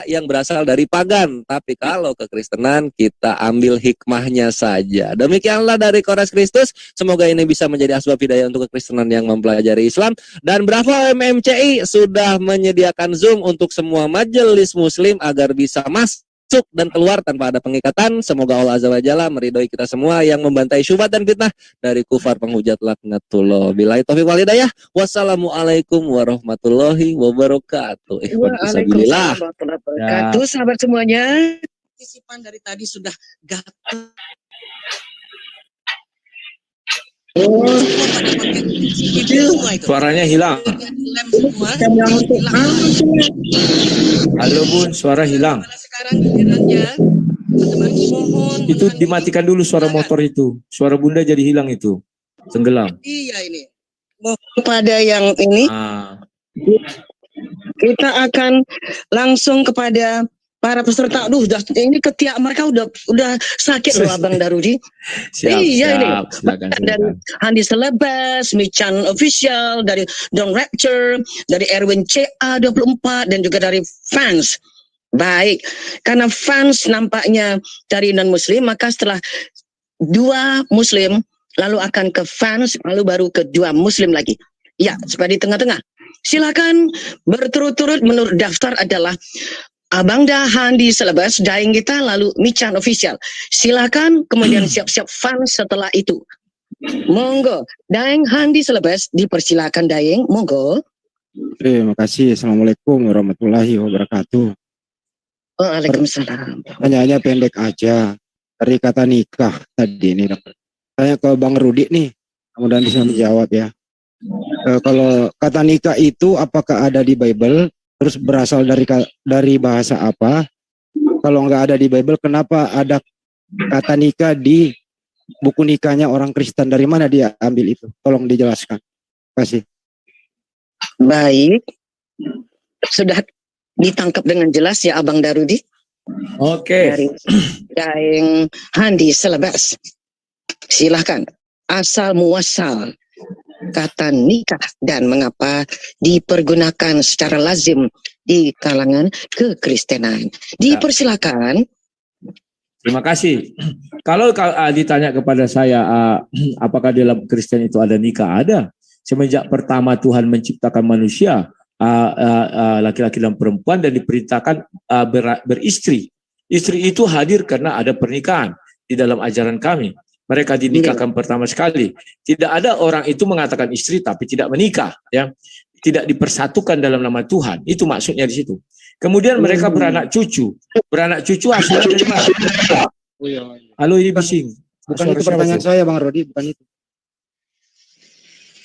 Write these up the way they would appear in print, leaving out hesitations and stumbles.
yang berasal dari pagan, tapi kalau kekristenan kita ambil hikmahnya saja. Demikianlah dari Kores Kristus. Semoga ini bisa menjadi asbab hidayah untuk kekristenan yang mempelajari Islam. Dan bravo MMCI sudah menyediakan Zoom untuk semua majelis muslim agar bisa masuk dan keluar tanpa ada pengikatan. Semoga Allah Azza wa Jalla meridhoi kita semua yang membantai syubhat dan fitnah dari kufar penghujat laknatullah. Billahi taufiq wal hidayah. Wassalamualaikum warahmatullahi wabarakatuh. Waalaikumsalam warahmatullahi wabarakatuh. Sahabat semuanya, partisipan dari tadi sudah gatel. Suaranya hilang. Halo Bun, suara hilang. Sekarang gilirannya teman-teman mohon itu dimatikan dulu suara motor itu. Suara Bunda jadi hilang itu. Tenggelam. Iya ini. Kepada yang ini kita akan langsung kepada para peserta. Aduh, ini ketiak mereka udah sakit loh Abang Darudi. Siap, ini. Silakan. Dari Handi Selebes, Michan Official, dari Don Rapture, dari Erwin CA24 dan juga dari fans. Baik, karena fans nampaknya dari non-muslim, maka setelah 2 muslim, lalu akan ke fans, lalu baru ke 2 muslim lagi. Ya, supaya di tengah-tengah. Silakan berturut-turut menurut daftar adalah Abang Handi Selebes, Daeng kita, lalu Michan Official. Silakan, kemudian siap-siap fans setelah itu. Monggo, Daeng Handi Selebes, dipersilakan Daeng, monggo. Terima kasih. Assalamualaikum warahmatullahi wabarakatuh. Waalaikumsalam. Pertanyaannya pendek aja. Dari kata nikah tadi ini, tanya ke Bang Rudi nih, mudah-mudahan bisa menjawab ya. Kalau kata nikah itu apakah ada di Bible? Terus berasal dari bahasa apa? Kalau nggak ada di Bible, kenapa ada kata nikah di buku nikahnya orang Kristen? Dari mana dia ambil itu? Tolong dijelaskan. Terima kasih. Baik, sudah ditangkap dengan jelas ya Abang Darudi. Oke. Dari Daeng Handi Selebes. Silahkan. Asal muasal kata nikah dan mengapa dipergunakan secara lazim di kalangan kekristenan. Dipersilakan. Terima kasih. Kalau ditanya kepada saya, apakah dalam Kristen itu ada nikah? Ada. Semenjak pertama Tuhan menciptakan manusia, laki-laki dan perempuan, dan diperintahkan beristri. Istri itu hadir karena ada pernikahan di dalam ajaran kami. Mereka dinikahkan pertama sekali. Tidak ada orang itu mengatakan istri tapi tidak menikah, ya. Tidak dipersatukan dalam nama Tuhan. Itu maksudnya di situ. Kemudian mereka beranak cucu. Beranak cucu hasilnya dari mana? Halo, ini bising. Bukan itu pertanyaan saya Bang Rudi, bukan itu.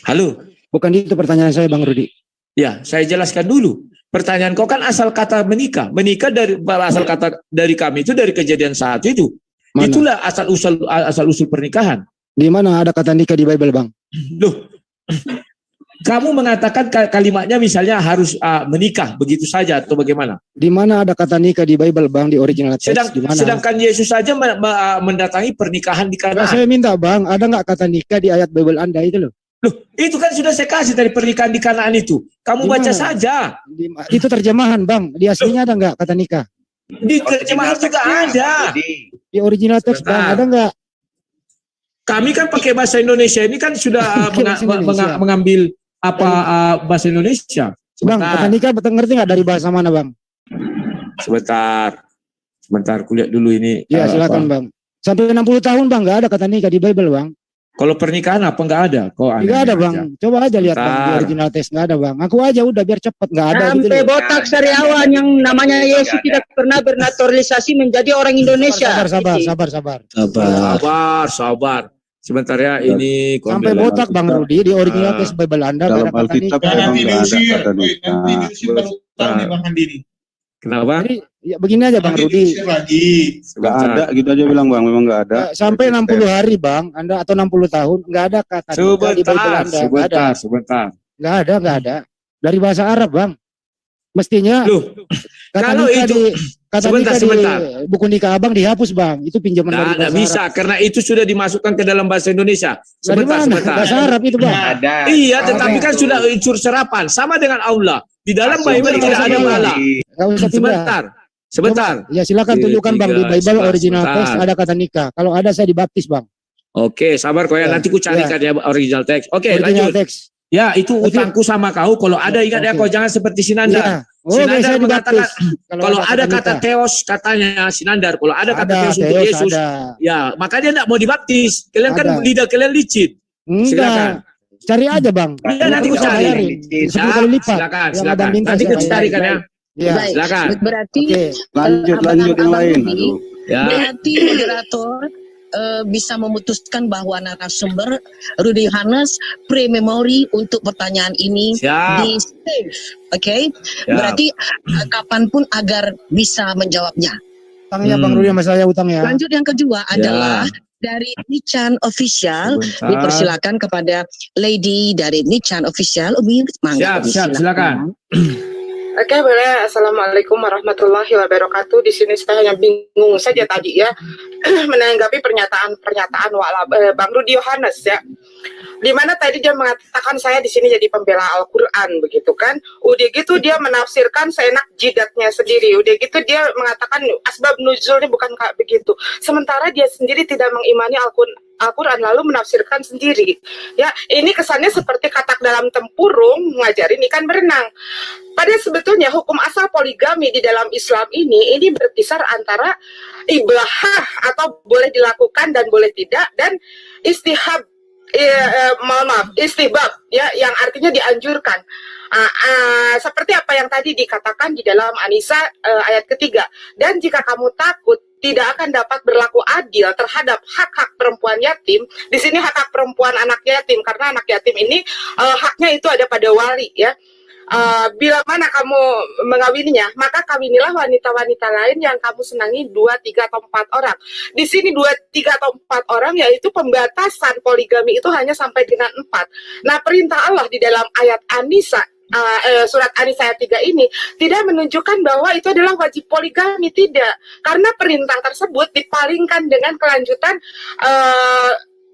Halo. Bukan itu pertanyaan saya Bang Rudi. Ya, saya jelaskan dulu. Pertanyaan kau kan asal kata menikah. Menikah dari asal kata dari kami itu dari Kejadian 1 itu. Mana? Itulah asal usul pernikahan. Di mana ada kata nikah di Bible, Bang? Loh. Kamu mengatakan kalimatnya misalnya harus menikah begitu saja atau bagaimana? Di mana ada kata nikah di Bible, Bang, di original text? Sedangkan Yesus saja mendatangi pernikahan di Kanaan. Saya minta, Bang, ada nggak kata nikah di ayat Bible Anda itu loh? Loh, itu kan sudah saya kasih dari pernikahan di Kanaan itu. Kamu baca saja. Itu terjemahan, Bang. Di aslinya ada nggak kata nikah? Di terjemahan juga ada. Di original text, Bang, ada nggak? Kami kan pakai bahasa Indonesia ini kan sudah mengambil bahasa Indonesia. Bang, kata nikah betul ngerti nggak dari bahasa mana, Bang? Sebentar, kulihat dulu ini. Ya, silakan, Bang. Sampai 60 tahun, Bang, nggak ada kata nikah di Bible, Bang. Kalau pernikahan apa nggak ada? Nggak ada, Bang. Coba aja lihat, Bang, di original text nggak ada, Bang. Aku aja udah biar cepet, nggak ada. Sampai gitu botak Sariawan yang namanya Yesus tidak pernah bernaturalisasi menjadi orang Indonesia. Sabar. Sebentar ya, ini sampai botak Bang Rudi di original text Bible Anda dalam Alkitab memang nggak ada kata nikah. Kenapa? Jadi, ya begini aja Bang Rudi. Nggak ada, gitu aja bilang Bang, memang nggak ada. Sampai 60 hari Bang, Anda atau 60 tahun nggak ada kata nikah di Bible Anda. Sebentar. Nggak ada. Dari bahasa Arab, Bang. Mestinya loh, kata kalau nikah itu kata Sebentar, nikah sebentar. di buku nikah abang dihapus bang. Itu pinjaman dari Nggak bahasa bisa, Arab. karena itu sudah dimasukkan ke dalam bahasa Indonesia. Dari Sebentar, mana? sebentar. Bahasa Arab itu bang. Ada. Iya, tetapi kan sudah unsur serapan. Sama dengan Allah. Di dalam Masuk Bible ke tidak dalam ada Allah. Allah. Gak usah pindah. Sebentar, sebentar. Ya silakan tunjukkan bang di Bible original text ada kata nikah. Kalau ada saya dibaptis bang. Oke, sabar kau ya. Ya, Nanti ku carikan ya original text. Oke, Original lanjut. text. Ya, itu utangku sama kau. Kalau ada ingat ya, Oke. kau jangan seperti Sinandar. Ya. Oke, Sinandar saya mengatakan, dibaptis. kalau ada kata nikah. theos katanya Sinandar, kalau ada kata Ada theos untuk Theos, Yesus, ada. ya maka dia tidak mau dibaptis. Kalian kan Ada. lidah kalian licin. Silakan. Enggak. Cari aja bang. Iya, nanti Aku ku cari. bayarin. 10 kali lipat. Silakan, Yang silakan. abang minta Nanti ku saya carikan ya. Ya. Baik. Silakan. Berarti Oke. Lanjut Abang yang lain. Rudi, Aduh. Ya. berarti moderator bisa memutuskan bahwa narasumber Rudy Yohanes pre-memory untuk pertanyaan ini Siap. di save, oke? Siap. Berarti kapanpun agar bisa menjawabnya. Utangnya bang Rudi sama saya utangnya. Lanjut yang kedua adalah dari Nichan Official, Sebentar. dipersilakan kepada Lady dari Nichan Official. Umi, mangga, Siap, silakan. Oke, boleh. Assalamualaikum warahmatullahi wabarakatuh. Di sini saya hanya bingung saja tadi ya menanggapi pernyataan Bang Rudy Yohanes ya. Di mana tadi dia mengatakan saya di sini jadi pembela Al-Qur'an begitu kan. Udah gitu dia menafsirkan seenak jidatnya sendiri. Udah gitu dia mengatakan asbab nuzulnya bukan kayak begitu. Sementara dia sendiri tidak mengimani Al-Quran lalu menafsirkan sendiri. Ya, ini kesannya seperti katak dalam tempurung ngajarin ikan berenang. Padahal sebetulnya hukum asal poligami di dalam Islam ini berkisar antara ibahah atau boleh dilakukan dan boleh tidak, dan istihab, istihbab ya, yang artinya dianjurkan. Seperti apa yang tadi dikatakan di dalam An-Nisa ayat ketiga. Dan jika kamu takut tidak akan dapat berlaku adil terhadap hak-hak perempuan yatim. Di sini hak-hak perempuan anak yatim, karena anak yatim ini haknya itu ada pada wali ya. Bila mana kamu mengawininya, maka kawinilah wanita-wanita lain yang kamu senangi 2, 3, atau 4 orang. Di sini 2, 3, atau 4 orang yaitu pembatasan poligami itu hanya sampai dengan 4. Nah, perintah Allah di dalam ayat An-Nisa surat An-Nisa ayat 3 ini tidak menunjukkan bahwa itu adalah wajib poligami, tidak. Karena perintah tersebut dipalingkan dengan kelanjutan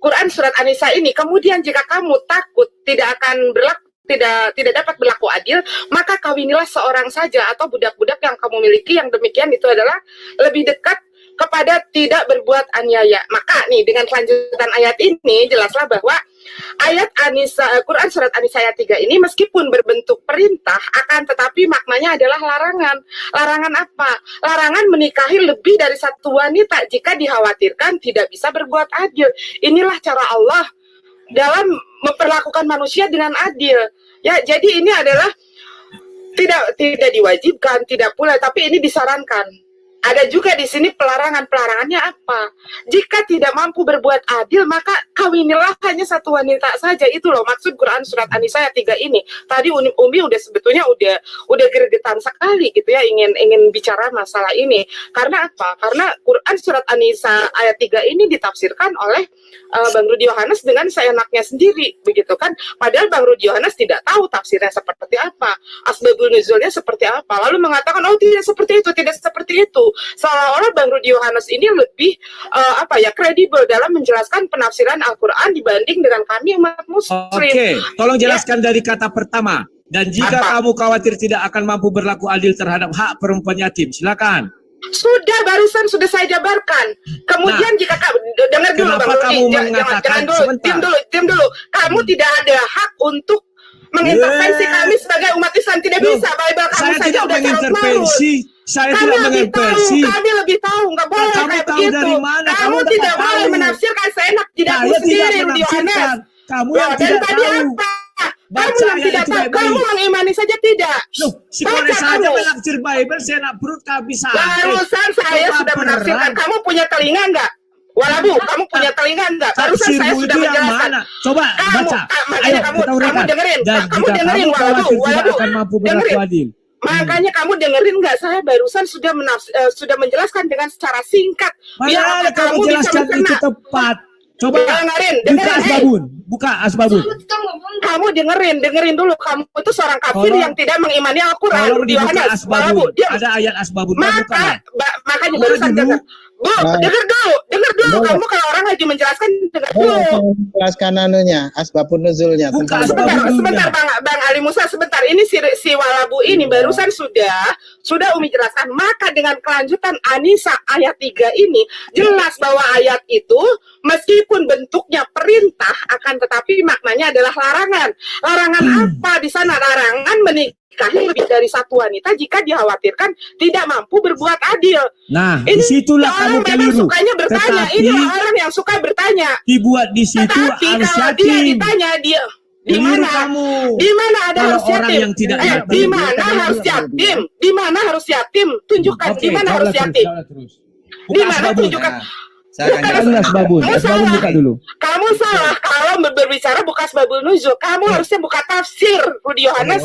Quran surat An-Nisa ini. Kemudian jika kamu takut tidak akan berlaku, tidak dapat berlaku adil, maka kawinilah seorang saja atau budak-budak yang kamu miliki, yang demikian itu adalah lebih dekat kepada tidak berbuat aniaya. Maka nih dengan kelanjutan ayat ini jelaslah bahwa ayat An-Nisa, Quran surat An-Nisa ayat 3 ini meskipun berbentuk perintah, akan tetapi maknanya adalah larangan. Larangan apa? Larangan menikahi lebih dari satu wanita jika dikhawatirkan tidak bisa berbuat adil. Inilah cara Allah dalam memperlakukan manusia dengan adil. Ya, jadi ini adalah tidak diwajibkan, tidak pula, tapi ini disarankan. Ada juga di sini pelarangan. Pelarangannya apa? Jika tidak mampu berbuat adil, maka kawinilah hanya satu wanita saja. Itu loh maksud Quran surat An-Nisa ayat 3 ini. Tadi Umi udah sebetulnya udah gregetan sekali gitu ya, ingin bicara masalah ini. Karena apa? Karena Quran surat An-Nisa ayat 3 ini ditafsirkan oleh Bang Rudy Yohanes dengan seenaknya sendiri, begitu kan? Padahal Bang Rudy Yohanes tidak tahu tafsirnya seperti apa, asbabul nuzulnya seperti apa, lalu mengatakan oh tidak seperti itu. Seolah-olah Bang Rudy Yohanes ini lebih kredibel dalam menjelaskan penafsiran Al-Quran dibanding dengan kami umat muslim. Oke, tolong jelaskan dari kata pertama. Dan jika kamu khawatir tidak akan mampu berlaku adil terhadap hak perempuan yatim, silakan. Barusan sudah saya jabarkan. Kemudian jika kamu dengar dulu Bang Rudy, jangan diam dulu. Kamu tidak ada hak untuk mengintervensi kami sebagai umat Islam, tidak bisa. Bible kamu saja udah carut marut. Saya tidak mengintervensi. Kami lebih tahu, nggak boleh kamu kayak tahu begitu. dari mana? Kamu tidak boleh menafsirkan seenak jidatmu sendiri, Rudy Yohanes. Kamu yang tidak tahu. Kamu yang tidak tahu, kamu mengimani saja tidak. Si Kore saja menafsir Bible, saya nak perut bisa. Barusan saya sudah menafsirkan. Kamu punya telinga enggak? Walabu, kamu punya telinga enggak? Barusan saya sudah menjelaskan. Coba baca. Makanya kamu dengerin. Kamu dengerin Walabu. Akan mampu berlaku adil. Makanya kamu dengerin nggak? Saya barusan sudah menjelaskan dengan secara singkat. Biar kamu jelaskan itu tepat. Coba buka Asbabun, buka Asbabun. Kamu dengerin dulu. Kamu itu seorang kafir yang tidak mengimani Al-Quran. Kalau dibuka Asbabun, ada ayat Asbabun. Makanya barusan dengar. Bu, dengar dulu. Kamu kalau orang lagi menjelaskan, dengar dulu. Menjelaskan anunya, asbabun nuzulnya. Sebentar, Bang Ali Musa, sebentar. Ini si Walabu ini barusan sudah Umi jelaskan. Maka dengan kelanjutan Anisa ayat 3 ini, jelas bahwa ayat itu meskipun bentuknya perintah, akan tetapi maknanya adalah larangan. Larangan apa di sana? Larangan menikahi lebih dari satu wanita jika dikhawatirkan tidak mampu berbuat adil. Nah, disitulah kamu keliru. Sukanya bertanya. Ini orang yang suka bertanya. Dibuat di situ harus yatim. Dia ditanya dia di mana? Di mana ada harus yatim? Di mana harus yatim? Di mana harus yatim? Tunjukkan di mana harus yatim. Di mana tunjukkan. Asbabun buka dulu. Kamu salah kalau berbicara buka asbabun nuzul. Kamu harusnya buka tafsir Rudi Yohanes.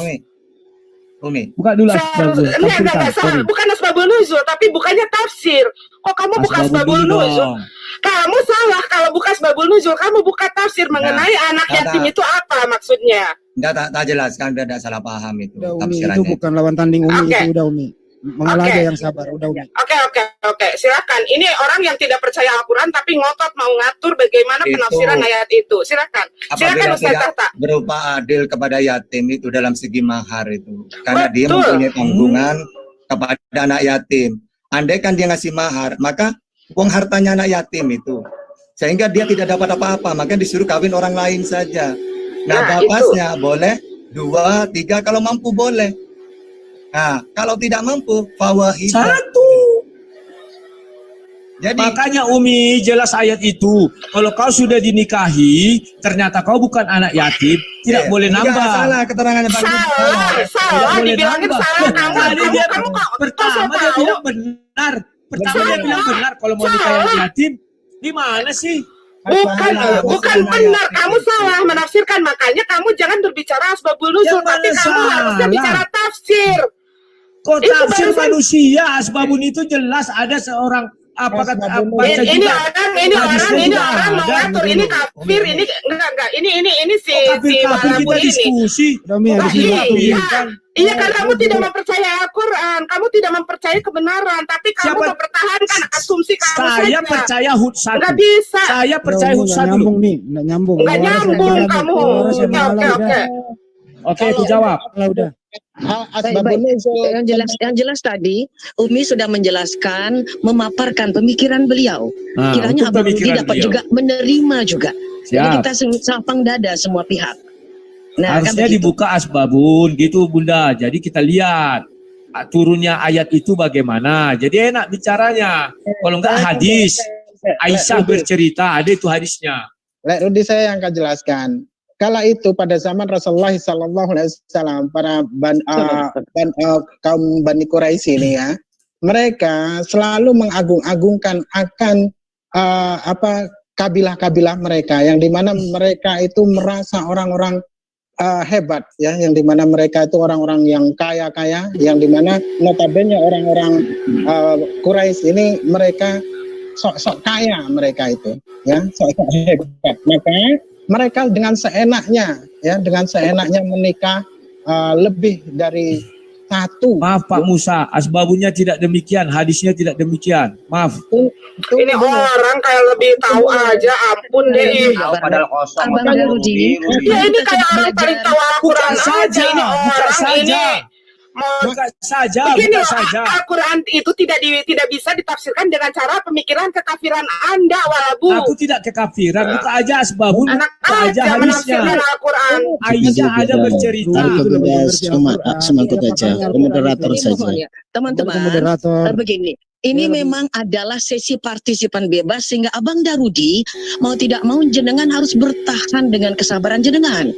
Umi. Buka dulu Asbabun. Enggak salah. Bukan asbabun nuzul, tapi bukannya tafsir. Kok kamu buka asbabun nuzul? Kamu salah kalau buka asbabun nuzul. Kamu buka tafsir mengenai anak yatim itu apa maksudnya? Enggak, tak jelaskan, udah salah paham itu. Udah, Umi, itu bukan lawan tanding Umi, itu udah Umi. Mengalah aja yang sabar, udah Umi. Oke, silakan. Ini orang yang tidak percaya Al-Quran tapi ngotot mau ngatur bagaimana penafsiran ayat itu. Silakan Ustaz Tahta. Berupa adil kepada yatim itu dalam segi mahar itu. Karena dia mempunyai tanggungan kepada anak yatim. Andai kan dia ngasih mahar, maka uang hartanya anak yatim itu. Sehingga dia tidak dapat apa-apa, maka disuruh kawin orang lain saja. Nah, bapaknya boleh 2, 3 kalau mampu boleh. Nah, kalau tidak mampu, fawahidah. 1. Jadi makanya Umi jelas ayat itu. Kalau kau sudah dinikahi, ternyata kau bukan anak yatim, tidak boleh nambah. Salah keterangannya Bang. Salah, dibilangin salah. Kamu pertama dia bilang benar. Dia bilang benar kalau mau nikah anak yatim. Di mana sih? Bukan benar, kamu salah menafsirkan. Makanya kamu jangan berbicara asbabul nuzul, tapi kamu harusnya bicara tafsir. Kok tafsir manusia? Asbabun itu jelas ada seorang ini orang mau ngatur, ini kafir, ini enggak, ini si Walabu ini. Iya kan kamu tidak mempercaya Al-Quran, kamu tidak mempercaya kebenaran, tapi kamu mempertahankan asumsi kamu saja. Saya percaya hud 1. Enggak bisa. Saya percaya hud 1. Enggak nyambung kamu. Oke, itu jawab. Udah. Yang jelas tadi Umi sudah menjelaskan, memaparkan pemikiran beliau. Kiranya Abang Rudi dapat juga menerima juga. Jadi kita sapang dada semua pihak. Nah, harusnya kan dibuka asbabun gitu Bunda. Jadi kita lihat turunnya ayat itu bagaimana. Jadi enak bicaranya. Kalau enggak hadis, Aisyah bercerita, ada itu hadisnya. Rudi, saya yang akan jelaskan. Kala itu pada zaman Rasulullah SAW, para kaum Bani Quraisy ini ya, mereka selalu mengagung-agungkan akan kabilah-kabilah mereka, yang dimana mereka itu merasa orang-orang hebat ya, yang dimana mereka itu orang-orang yang kaya-kaya, yang dimana notabene orang-orang Quraisy ini mereka sok-sok kaya, mereka itu ya, sok-sok hebat. Maka mereka dengan seenaknya menikah lebih dari 1. Maaf Pak Musa, asbabunnya tidak demikian, hadisnya tidak demikian. Maaf. Ini orang kayak lebih tahu aja, ampun deh. Padahal kosong. Ya ini kayak orang paling tahu Al-Quran aja ini orang ini. Bukan saja. Al-Quran itu tidak bisa ditafsirkan dengan cara pemikiran kekafiran Anda, Walabu. Aku tidak kekafiran, buka aja asbabun, buka aja hadisnya. Al-Quran. Aisyah ada bercerita. Semangkut aja, moderator saja. Teman-teman, begini. Ini memang adalah sesi partisipan bebas, sehingga Abang Darudi mau tidak mau jenengan harus bertahan dengan kesabaran jenengan.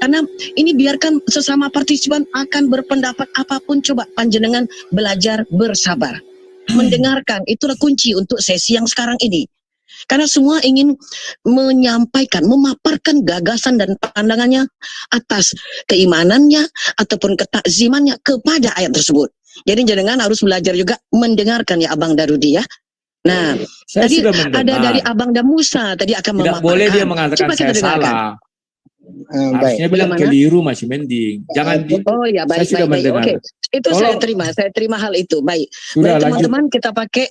Karena ini biarkan sesama partisipan akan berpendapat apapun, coba panjenengan belajar bersabar. Mendengarkan, itulah kunci untuk sesi yang sekarang ini. Karena semua ingin menyampaikan, memaparkan gagasan dan pandangannya atas keimanannya ataupun ketakzimannya kepada ayat tersebut. Jadi jenengan harus belajar juga mendengarkan ya Abang Darudi ya. Nah, Saya tadi sudah mendengar. ada dari Abang dan Musa tadi akan Tidak memaparkan. boleh dia mengatakan Coba kita saya dengarkan. salah. Baik. Harusnya bilang Bagaimana? keliru masih mending. Jangan Oh ya, saya baik, sudah baik, baik. mendengar. Oke, itu Tolong. saya terima hal itu. Baik, Sudah baik lanjut. teman-teman, kita pakai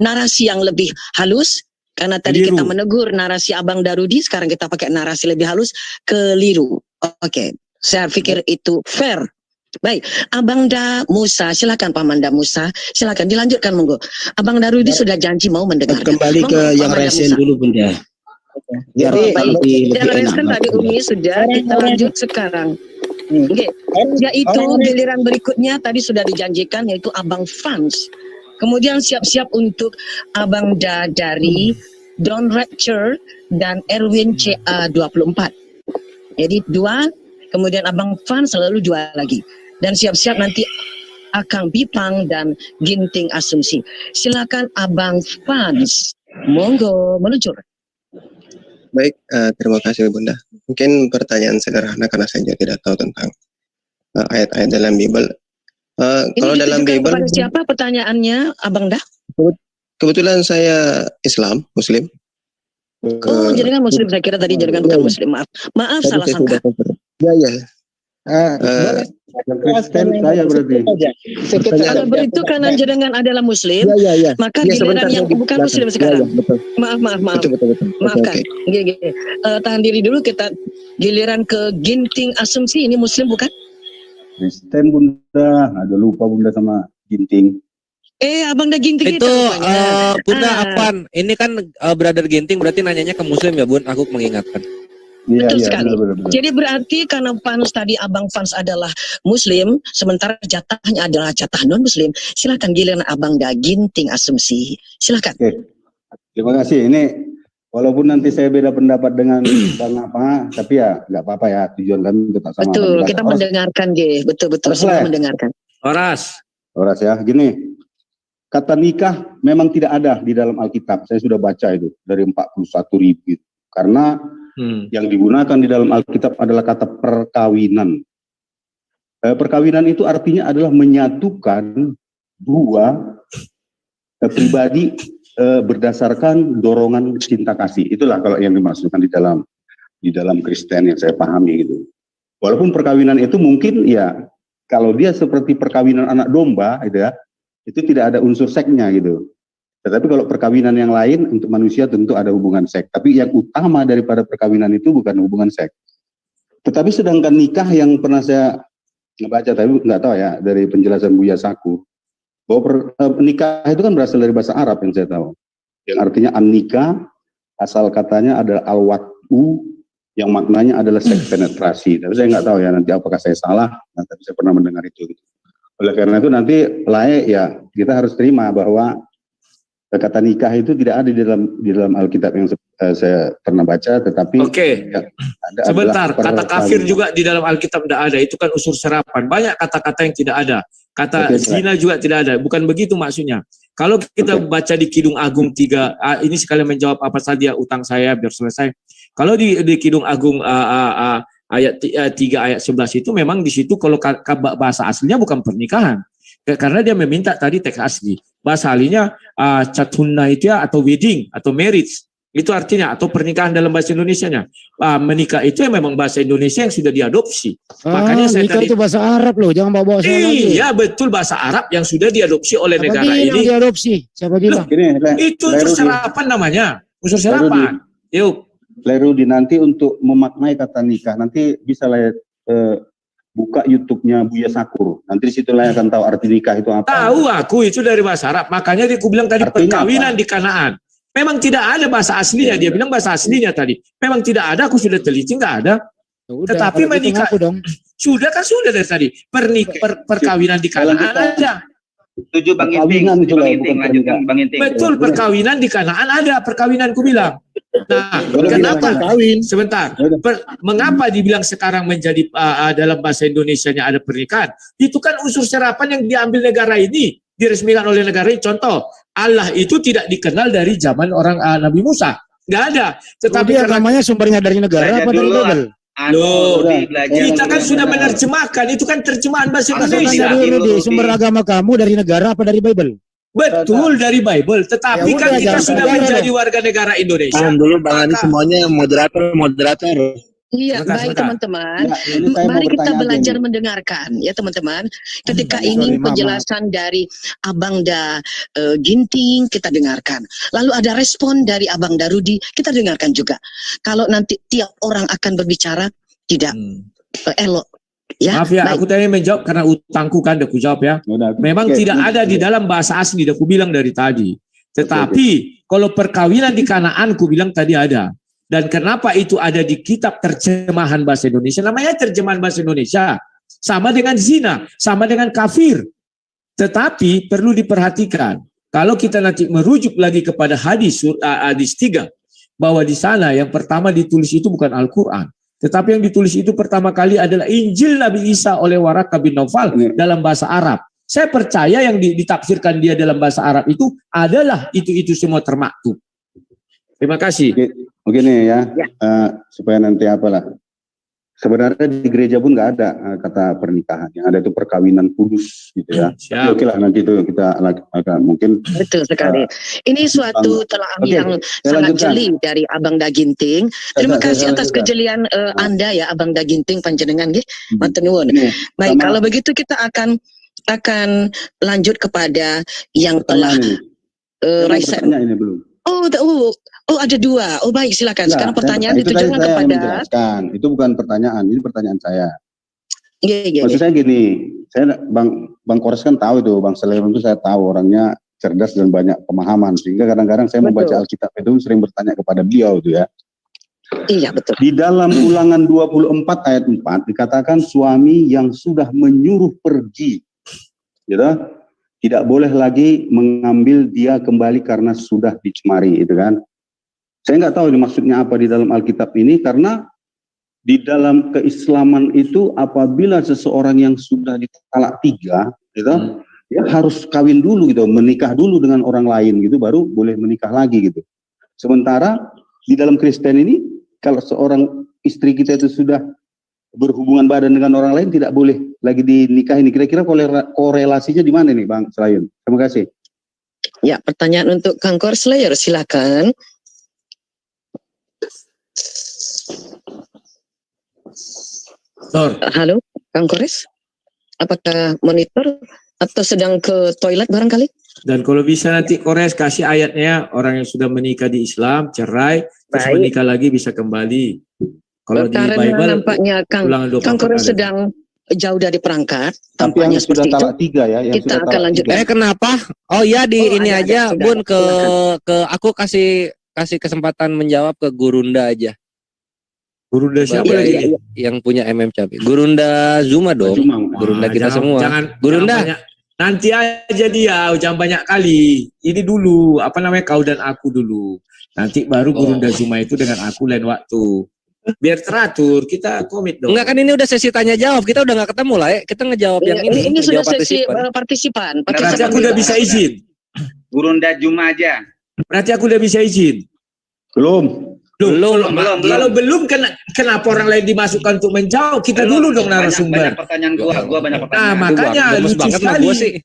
narasi yang lebih halus. Karena tadi Keliru. kita menegur narasi Abang Darudi, sekarang kita pakai narasi lebih halus, keliru. Oke, saya pikir itu fair. Baik, Abang Musa, silakan Paman Musa, silakan dilanjutkan monggo. Abang Darudi sudah janji mau mendengarkan. Kembali ke Monggo, yang Paman resen Musa. dulu Bunda. Biar Jadi, baik. lebih Yang enak. resen tadi Umi sudah, kita lanjut sekarang. Oke, yaitu orang- giliran berikutnya tadi sudah dijanjikan yaitu Abang Fans. Kemudian siap-siap untuk Abang dari Don Rapture dan Erwin CA24. Jadi 2, kemudian Abang Fans selalu 2 lagi. Dan siap-siap nanti Akang Bipang dan Ginting Asumsi. Silakan Abang Fans. Monggo meluncur. Baik, terima kasih Bunda. Mungkin pertanyaan sederhana karena saya juga tidak tahu tentang ayat-ayat dalam Bible. Kalau Ini dalam ditujukan Bible, kepada siapa pertanyaannya, Abang Dah? kebetulan saya Islam, Muslim. Oh, jenengan Muslim, saya kira tadi jenengan bukan Muslim. Maaf, Tadi salah saya sangka. sudah convert. Ya, ya. Kristen saya berarti. Kalau begitu karena jenengan adalah Muslim, Ya, ya. maka Ya, giliran sebentar, yang saya di bukan belakang. Muslim Ya, sekarang. ya, betul. Maaf. Betul. Maafkan. Oke. Gini. Tahan diri dulu, kita giliran ke Ginting Asumsi. Ini Muslim bukan? Kristen Bunda, ada lupa Bunda sama Ginting. Abang dah Ginting Itu rupanya. Bunda Apaan? Ini kan Brother Ginting berarti nanyanya ke Muslim ya Bun? Aku mengingatkan. Betul Iya, sekali. benar. Jadi berarti karena Fans tadi Abang Fans adalah Muslim, sementara jatahnya adalah jatah non Muslim. Silakan giliran Abang dah Ginting Asumsi. Silakan. Oke. Terima kasih. Ini walaupun nanti saya beda pendapat dengan Bang apa, tapi ya nggak apa-apa ya, tujuan kami tetap sama. Betul, Bang. kita mendengarkan, betul-betul Oras, semua Le. mendengarkan. Horas ya, gini. Kata nikah memang tidak ada di dalam Alkitab. Saya sudah baca itu dari 41.000. Karena yang digunakan di dalam Alkitab adalah kata perkawinan. Perkawinan itu artinya adalah menyatukan dua pribadi berdasarkan dorongan cinta kasih. Itulah kalau yang dimaksudkan di dalam Kristen yang saya pahami gitu. Walaupun perkawinan itu mungkin ya kalau dia seperti perkawinan anak domba gitu ya, itu tidak ada unsur seksnya gitu. Tetapi kalau perkawinan yang lain untuk manusia tentu ada hubungan seks. Tapi yang utama daripada perkawinan itu bukan hubungan seks. Tetapi sedangkan nikah yang pernah saya baca, tapi nggak tahu ya dari penjelasan Buya Saku, bahwa nikah itu kan berasal dari bahasa Arab yang saya tahu. Yang artinya an-nikah, asal katanya adalah al-wat'u, yang maknanya adalah seks penetrasi. Tapi saya nggak tahu ya nanti apakah saya salah, tapi saya pernah mendengar itu. Oleh karena itu nanti layak ya kita harus terima bahwa kata nikah itu tidak ada di dalam Alkitab yang saya pernah baca, tetapi ya, ada Sebentar, adalah kata kafir juga di dalam Alkitab tidak ada. Itu kan unsur serapan. Banyak kata-kata yang tidak ada. Kata zina juga tidak ada. Bukan begitu maksudnya. Kalau kita baca di Kidung Agung 3, ini sekalian menjawab apa saja utang saya biar selesai. Kalau di Kidung Agung ayat 3 ayat 11 itu memang di situ kalau bahasa aslinya bukan pernikahan. Karena dia meminta tadi teks asli. Bahasa aslinya catunna itu ya atau wedding atau marriage. Itu artinya atau pernikahan dalam bahasa Indonesianya. Menikah itu ya memang bahasa Indonesia yang sudah diadopsi. Makanya saya nikah tadi itu bahasa Arab loh, jangan bawa saya lagi. iya betul bahasa Arab yang sudah diadopsi oleh Siapa negara bilang ini. diadopsi? Siapa bilang? Itu unsur serapan namanya. Unsur serapan. Yuk. Lerudi nanti untuk memaknai kata nikah nanti bisa lah buka YouTube-nya Buya Sakur. Nanti disitulah akan tahu arti nikah itu apa. Tahu aku itu dari bahasa Arab. Makanya dia bilang tadi Artinya perkawinan di Kanaan. Memang tidak ada bahasa aslinya. Dia bilang bahasa aslinya tadi. Memang tidak ada. Aku sudah teliti nggak ada. Udah, tetapi menikah sudah dari tadi. Perkawinan di Kanaan ada. Setuju Bang Inting, lanjutkan Bang Inting. Betul, perkawinan di Kanaan ada, perkawinanku bilang. Nah, kenapa? Sebentar. Mengapa dibilang sekarang menjadi dalam bahasa Indonesianya ada pernikahan? Itu kan unsur serapan yang diambil negara ini, diresmikan oleh negara ini. Contoh, Allah itu tidak dikenal dari zaman orang Nabi Musa. Nggak ada. Tetapi namanya sumbernya dari negara apa dari Bible? Loh, kita kan sudah menerjemahkan, itu kan terjemahan bahasa Indonesia. Sumber agama kamu dari negara apa dari Bible? Betul, dari Bible. Tetapi Ya kan udah, kita jangan sudah bicara menjadi dong. warga negara Indonesia. Tahan dulu Bang Andi, Maka- semuanya moderator. Iya, Sebentar, baik sebentar. teman-teman. Ya, ini saya mau Mari kita bertanya aja belajar nih. mendengarkan, ya teman-teman. Ketika Sorry, ini Mama. penjelasan dari Abangda Ginting, kita dengarkan. Lalu ada respon dari Abangda Rudi, kita dengarkan juga. Kalau nanti tiap orang akan berbicara, tidak elok. Ya, Maaf ya, baik. aku tadi menjawab karena utangku kan, aku jawab ya. Memang Oke, tidak ada di oke. dalam bahasa asli, aku bilang dari tadi. Tetapi kalau perkawinan di Kanaan, aku bilang tadi ada. Dan kenapa itu ada di kitab terjemahan bahasa Indonesia? Namanya terjemahan bahasa Indonesia. Sama dengan zina, sama dengan kafir. Tetapi perlu diperhatikan, kalau kita nanti merujuk lagi kepada hadis 3, bahwa di sana yang pertama ditulis itu bukan Al-Quran. Tetapi yang ditulis itu pertama kali adalah Injil Nabi Isa oleh Waraka bin Naufal dalam bahasa Arab. Saya percaya yang ditafsirkan dia dalam bahasa Arab itu adalah itu semua termaktub. Terima kasih. Begini ya, supaya nanti apalah. Sebenarnya di gereja pun nggak ada kata pernikahan. Yang ada itu perkawinan kudus gitu ya. Tapi oke lah, nanti itu kita agak mungkin. Betul sekali. Ini suatu telaah yang sangat jeli dari Abang Daginting. Terima kasih atas kejelian Anda ya Abang Daginting panjenengan nggih. Matur nuwun. Baik, kalau begitu kita akan lanjut kepada yang telah Raisa. Ini belum. Oh ada 2. Oh baik, silakan. Sekarang pertanyaan ditujukan kepada. Itu bukan pertanyaan, ini pertanyaan saya. Iya. Maksud saya gini, saya Bang Kores kan tahu itu, Bang Selamat itu saya tahu orangnya cerdas dan banyak pemahaman, sehingga kadang-kadang saya membaca Alkitab itu sering bertanya kepada beliau itu ya. Iya betul. Di dalam Ulangan 24 ayat 4 dikatakan suami yang sudah menyuruh pergi, gitu, tidak boleh lagi mengambil dia kembali karena sudah dicemari, itu kan. Saya nggak tahu ini maksudnya apa di dalam Alkitab ini, karena di dalam keislaman itu apabila seseorang yang sudah ditalak 3, gitu, dia harus kawin dulu gitu, menikah dulu dengan orang lain gitu, baru boleh menikah lagi gitu. Sementara di dalam Kristen ini, kalau seorang istri kita itu sudah berhubungan badan dengan orang lain, tidak boleh lagi dinikahi. Kira-kira korelasinya di mana nih Bang Selayon? Terima kasih. Ya, pertanyaan untuk Kang Korslayer, silakan. Halo, Kang Kores, apakah monitor atau sedang ke toilet barangkali? Dan kalau bisa nanti Kores kasih ayatnya, orang yang sudah menikah di Islam, cerai, terus menikah lagi bisa kembali. Kalau di Bible, nampaknya Kang Kores sedang jauh dari perangkat, tampaknya seperti itu. Kita akan lanjutkan. Kenapa? Oh ya, ini aja, Bun, ke aku kasih kesempatan menjawab ke Gurunda aja. Gurunda siapa lagi? Yang punya MM Cabe. Gurunda Zuma dong. Gurunda kita semua. Gurunda. Nanti aja dia, jangan banyak kali. Ini dulu, kau dan aku dulu. Nanti baru Gurunda Zuma itu dengan aku lain waktu. Biar teratur, kita komit dong. Enggak kan ini udah sesi tanya jawab, kita udah nggak ketemu lah ya. Kita ngejawab yang ini. Ini sudah sesi partisipan. Berarti aku udah bisa izin. Gurunda Zuma aja. Berarti aku udah bisa izin. Belum. Kalau belum, kenapa orang lain dimasukkan untuk menjawab? Kita dulu dong narasumber. Banyak pertanyaan gua banyak pertanyaan. Nah, makanya lucu sekali.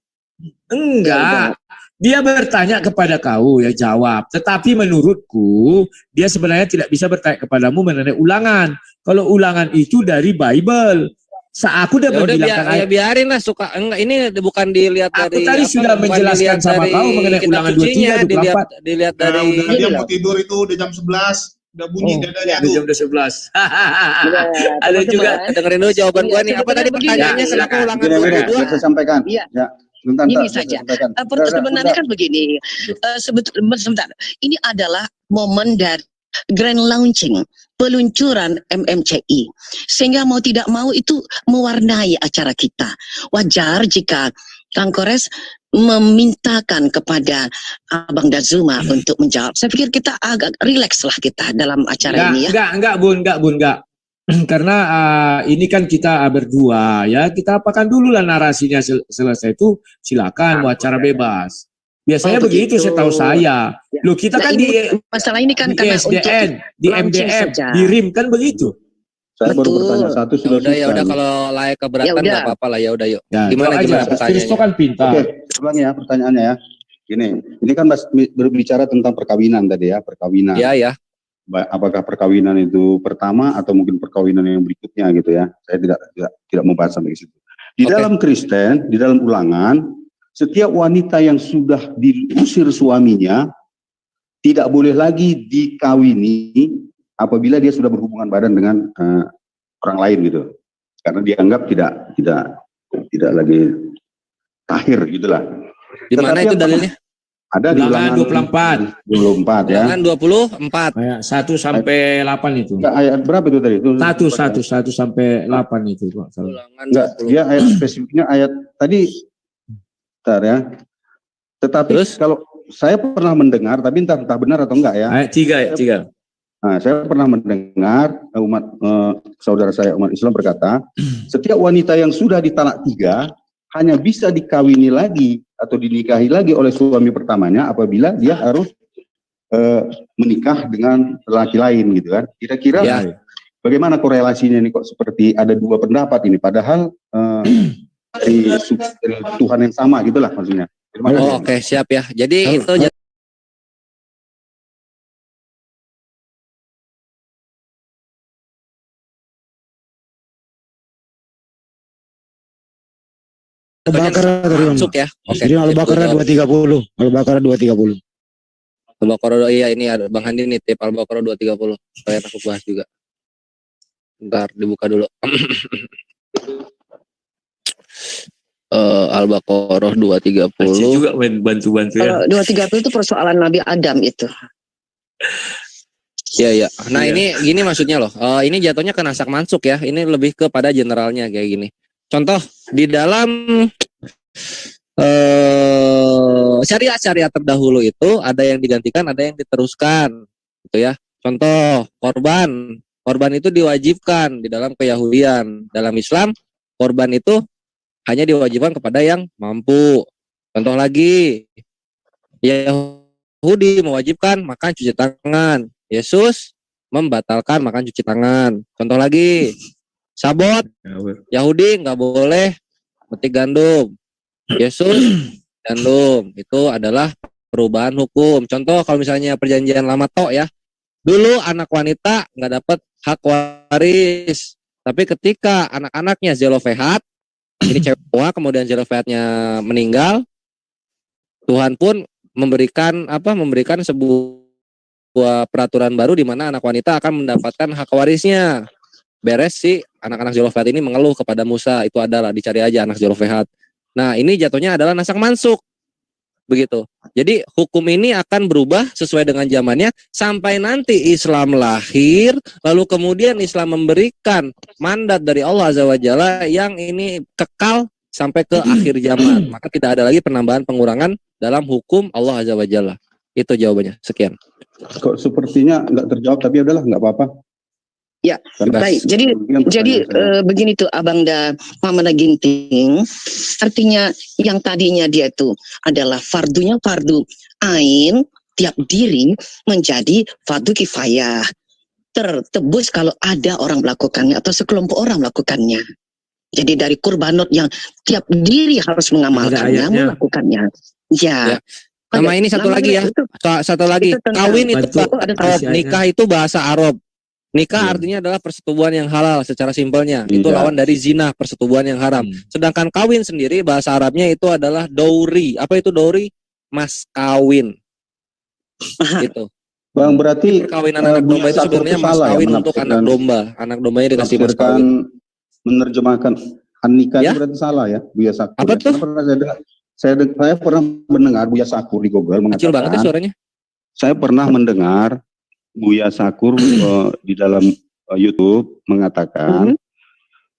Enggak. Dia bertanya kepada kau, ya jawab. Tetapi menurutku, dia sebenarnya tidak bisa bertanya kepadamu mengenai ulangan. Kalau ulangan itu dari Bible. Aku udah membilangkan ya biarin lah suka enggak, ini bukan dilihat dari. Aku tadi sudah menjelaskan sama kau mengenai ulangan 23, 24. Dilihat dari. Dia mau tidur itu udah jam 11, udah bunyi dadanya tuh. Jam 11. Ada juga. Dengerin dulu jawaban gua nih. Apa tadi pertanyaannya? Kenapa ulangan 22? Saya sampaikan. Iya. Ya. Ini saja. Sebenarnya kan begini. Sebentar. Ini adalah momen dari grand launching, peluncuran MMCI. Sehingga mau tidak mau itu mewarnai acara kita. Wajar jika Kang Kores memintakan kepada Abang Dazuma untuk menjawab. Saya pikir kita agak rileks lah kita dalam acara ini ya. Enggak, Bun. Karena ini kan kita berdua ya, kita apakan dulu lah narasinya, selesai itu silakan mau acara bebas. Biasanya begitu setahu saya. Loh kita kan di masalah ini kan di SDN, di MDM, di RIM kan begitu. Saya baru bertanya satu sudah. Ya udah kalau layak keberatan nggak apa-apa lah, ya udah yuk. Ya, Gimana pertanyaannya? Kristo kan pintar. Oke, ulangi ya pertanyaannya ya. Gini, ini kan berbicara tentang perkawinan tadi ya, perkawinan. Iya, ya. Apakah perkawinan itu pertama atau mungkin perkawinan yang berikutnya gitu ya? Saya tidak membahas sampai ke situ. Di dalam Kristen, di dalam Ulangan, setiap wanita yang sudah diusir suaminya tidak boleh lagi dikawini apabila dia sudah berhubungan badan dengan orang lain gitu, karena dianggap tidak lagi tahir gitulah. Di mana itu dalilnya? Ada di Ulangan 24 ya. Ulangan 24. Ayat 1 sampai 8 itu. Ayat berapa itu tadi? 1 sampai 8 itu. Enggak, dia ayat spesifiknya ayat tadi. Bentar ya. Tetapi kalau saya pernah mendengar, tapi entah benar atau enggak ya. Ayat 3. Nah, saya pernah mendengar saudara saya umat Islam berkata, setiap wanita yang sudah ditalak 3 hanya bisa dikawini lagi atau dinikahi lagi oleh suami pertamanya apabila dia harus menikah dengan laki lain gitu kan. Kira-kira bagaimana korelasinya ini kok seperti ada dua pendapat ini padahal dari Tuhan yang sama gitulah maksudnya. Oke, siap ya. Jadi itu Al-Baqarah tadi masuk ya. Oke. Jadi Al-Baqarah 230. Al-Baqarah 230. Al-Baqarah iya ini ada Bang Handi nitip Al-Baqarah 230. Supaya aku bahas juga. Bentar dibuka dulu. Al-Baqarah 230. Juga bantu-bantu ya. 230 itu persoalan Nabi Adam itu. Iya. Nah, ini gini maksudnya loh. Ini jatuhnya ke nasak mansuk ya. Ini lebih kepada generalnya kayak gini. Contoh di dalam syariat terdahulu itu ada yang digantikan, ada yang diteruskan, gitu ya. Contoh korban itu diwajibkan di dalam keyahudian. Dalam Islam korban itu hanya diwajibkan kepada yang mampu. Contoh lagi, Yahudi mewajibkan makan cuci tangan. Yesus membatalkan makan cuci tangan. Contoh lagi, Sabot, Yahudi nggak boleh metik gandum. Yesus gandum. Itu adalah perubahan hukum. Contoh kalau misalnya perjanjian lama ya. Dulu anak wanita nggak dapat hak waris. Tapi ketika anak-anaknya zelofehat, ini cewek tua, kemudian zelofehatnya meninggal, Tuhan pun memberikan sebuah peraturan baru di mana anak wanita akan mendapatkan hak warisnya. Beres sih anak-anak Zelofehat ini mengeluh kepada Musa, itu adalah dicari aja anak Zelofehat. Nah, ini jatuhnya adalah nasak mansuk. Begitu. Jadi hukum ini akan berubah sesuai dengan zamannya sampai nanti Islam lahir, lalu kemudian Islam memberikan mandat dari Allah Azza wa Jalla yang ini kekal sampai ke akhir zaman. Maka tidak ada lagi penambahan pengurangan dalam hukum Allah Azza wa Jalla. Itu jawabannya. Sekian. Kok sepertinya nggak terjawab, tapi udahlah nggak apa-apa. Ya, baik. Jadi begini tuh Abang Mamana Ginting, artinya yang tadinya dia itu adalah fardu ain tiap diri menjadi fardu kifayah. Tertebus kalau ada orang melakukannya atau sekelompok orang melakukannya. Jadi dari kurbanot yang tiap diri harus mengamalkannya, melakukannya. Ya. Nama ini satu lagi ya. Satu lagi. Kawin itu Arab, nikah itu bahasa Arab. Nikah artinya adalah persetubuhan yang halal secara simpelnya. Itu lawan dari zina, persetubuhan yang haram. Sedangkan kawin sendiri bahasa Arabnya itu adalah douri. Apa itu douri? Mas kawin. Gitu. Bang, berarti perkawinan anak domba itu sebenarnya mas kawin ya, untuk anak domba. Anak dombanya dikasih mas kawin. Menerjemahkan nikah itu berarti salah ya, Buya Sakur. Apa tuh? Saya pernah mendengar Buya Sakur di Google mengatakan. Kecil banget ya suaranya. Saya pernah mendengar Buya Sakur di dalam YouTube mengatakan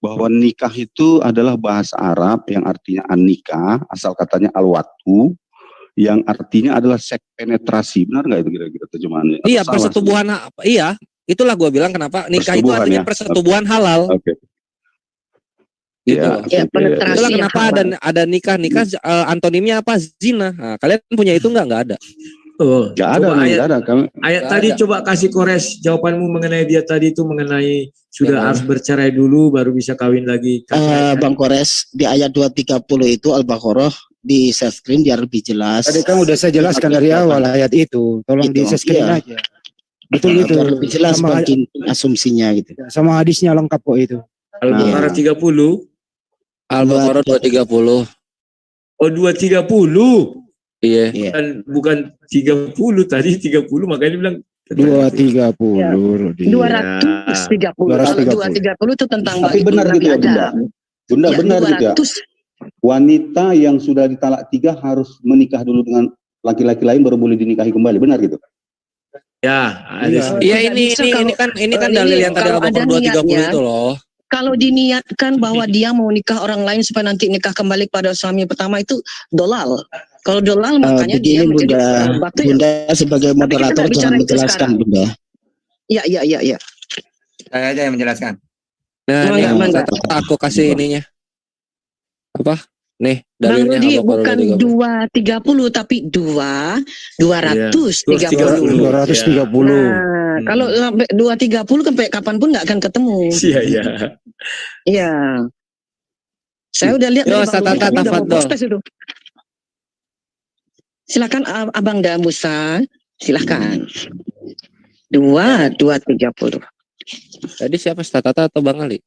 bahwa nikah itu adalah bahasa Arab yang artinya an-nikah, asal katanya al-watu, yang artinya adalah seks penetrasi. Benar nggak itu kira-kira terjemahannya? Iya, persetubuhan. Iya, itulah gue bilang kenapa nikah itu artinya persetubuhan halal. Oke. Gitu. Ya, penetrasi. Itulah kenapa ada nikah antonimnya apa? Zina. Nah, kalian punya itu nggak ada. Oh, Nggak ada, coba nih, nggak ada. ayat Nggak tadi ada. coba kasih kores jawabanmu mengenai dia tadi itu mengenai sudah Ya, harus bercerai dulu baru bisa kawin lagi. Bang Kores, di ayat 230 itu Al-Baqarah di share screen biar lebih jelas. Tadi kan udah saya jelaskan dari awal ayat itu. Tolong Itu, di screen iya. aja. Betul itu. Biar lebih jelas Sama, mungkin asumsinya gitu. sama hadisnya lengkap kok itu. Al-Baqarah 30. Al-Baqarah 230. Oh 230. Iya. Bukan 30 tadi 30 makanya bilang 230 Rudi. 230. Kalau 230 itu tentang Tapi benar gitu ya Bunda. Bunda Ya, benar gitu ya. 200. Wanita yang sudah ditalak 3 harus menikah dulu dengan laki-laki lain baru boleh dinikahi kembali, benar gitu? Ya, Iya ini kan dalil yang tadi Al-Baqarah 230 itu loh. Kalau diniatkan bahwa dia mau nikah orang lain supaya nanti nikah kembali pada suami pertama itu dolal. Kalau dolal makanya dia begini menjadi Bunda, batu ya. Bunda sebagai Tapi kita moderator nggak bicara jangan itu menjelaskan sekarang. Bunda. Iya. Saya aja yang menjelaskan. Nah, Mangga. aku kasih ininya. Apa? Nih, Bang dalilnya Rudi Al-Baqarah bukan 230. 230 tapi 230. 230. Nah, kalau sampai 230 sampai kapanpun nggak akan ketemu. Iya. Iya. Saya udah lihat Yo, dari Bang Rudi Tata, udah mau tafadhol. protes itu. Silakan Abang Da Musa, silakan. 230. Tadi siapa Tata atau Bang Ali?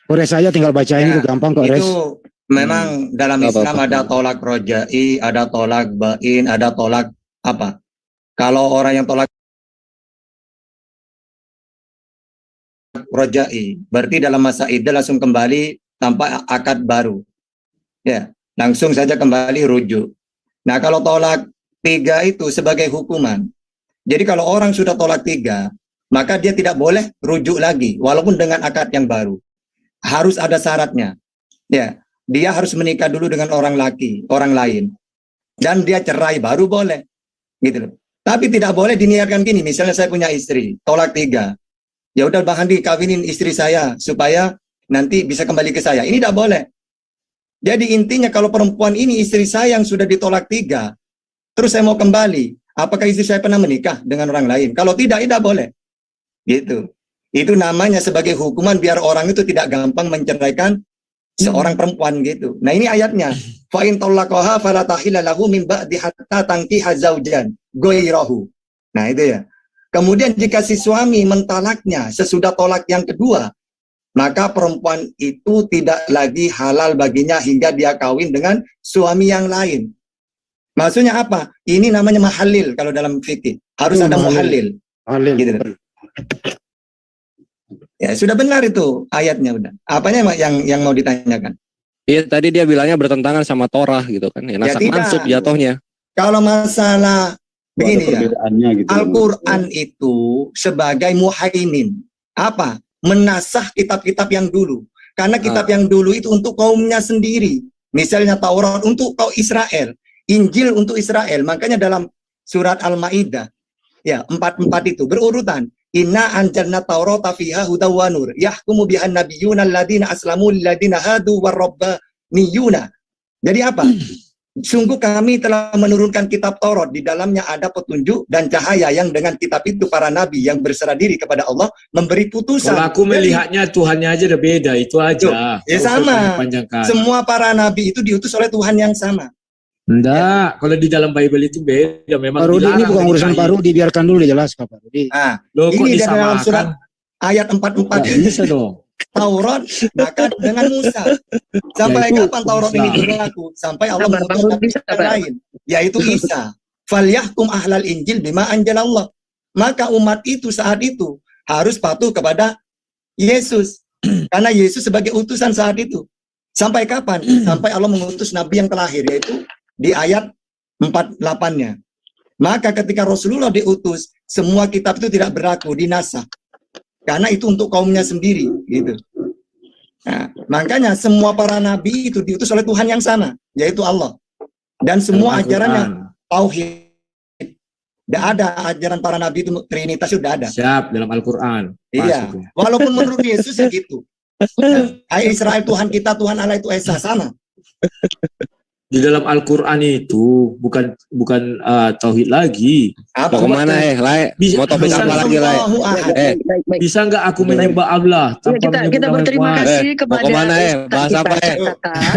Kores saya tinggal bacain itu gampang kok, Res. Itu memang dalam Islam ada tolak rojai, ada tolak bain, ada tolak apa? Kalau orang yang tolak rojai, berarti dalam masa iddah langsung kembali tanpa akad baru. Ya, langsung saja kembali rujuk. Nah, kalau tolak 3 itu sebagai hukuman. Jadi kalau orang sudah tolak 3, maka dia tidak boleh rujuk lagi, walaupun dengan akad yang baru. Harus ada syaratnya. Ya, dia harus menikah dulu dengan orang lain. Dan dia cerai baru boleh. Gitu loh. Tapi tidak boleh diniatkan gini, misalnya saya punya istri, tolak 3. Ya udah Bang Handi kawinin istri saya supaya nanti bisa kembali ke saya. Ini tidak boleh. Jadi intinya kalau perempuan ini istri saya yang sudah ditolak 3, terus saya mau kembali, apakah istri saya pernah menikah dengan orang lain? Kalau tidak boleh. Gitu. Itu namanya sebagai hukuman biar orang itu tidak gampang menceraikan seorang perempuan gitu. Nah ini ayatnya. Fa in talaqaha fala tahilla lahu min ba'di hatta tankiha zaujan ghairahu. Nah itu ya. Kemudian jika si suami mentalaknya sesudah tolak yang kedua, maka perempuan itu tidak lagi halal baginya hingga dia kawin dengan suami yang lain. Maksudnya apa? Ini namanya mahallil kalau dalam fikih. Harus ada muhallil. Gitu. Ya sudah benar itu ayatnya udah. Apanya yang mau ditanyakan? Iya tadi dia bilangnya bertentangan sama Torah gitu kan. Ya, nasak mansub jatuhnya. Kalau masalah begini ya, gitu. Al-Quran itu sebagai muhaimin. Apa? Menasah kitab-kitab yang dulu. Karena kitab yang dulu itu untuk kaumnya sendiri. Misalnya Taurat untuk kaum Israel. Injil untuk Israel. Makanya dalam surat Al-Ma'idah. Ya, 44 itu berurutan. Inna anjalna Taurata fiha hudaw wa nur. Yahkumu bihan nabiyyuna alladina aslamu alladina hadu warabbaniyuna. Jadi apa? Sungguh kami telah menurunkan kitab Taurat, di dalamnya ada petunjuk dan cahaya yang dengan kitab itu para nabi yang berserah diri kepada Allah memberi putusan. Kalau aku melihatnya Tuhannya aja udah beda, itu aja. Ya sama. Semua para nabi itu diutus oleh Tuhan yang sama. Enggak, kalau di dalam Bible itu beda. Memang Pak Rudi ini bukan urusan Pak Rudi, biarkan dulu dijelaskan Pak Rudi. Nah, loh, ini di dalam surat ayat 44 ini bisa dong. Taurat bahkan dengan Musa. Sampai kapan Taurat ini berlaku? Sampai Allah mengutus nabi yang lain, yaitu Isa. Falyahkum ahlal Injil bima anjalallah. Maka umat itu saat itu harus patuh kepada Yesus. Karena Yesus sebagai utusan saat itu. Sampai kapan? Sampai Allah mengutus nabi yang terakhir, yaitu di ayat 48-nya. Maka ketika Rasulullah diutus, semua kitab itu tidak berlaku, dinasah. Karena itu untuk kaumnya sendiri, gitu. Nah, makanya semua para nabi itu diutus oleh Tuhan yang sama, yaitu Allah. Dan semua ajarannya tauhid. Tidak ada ajaran para nabi itu trinitas, sudah ada. Siap, dalam Al-Quran. Iya, walaupun menurut Yesus ya gitu. Hai Israel, Tuhan kita, Tuhan Allah itu Esa, sama. Di dalam Al-Quran itu bukan tauhid lagi. Mau kemana Lai? Mau topik apa lagi Lai? Bisa nggak aku menyembah Allah tanpa kita berterima kasih kepada mau kemana bahas apa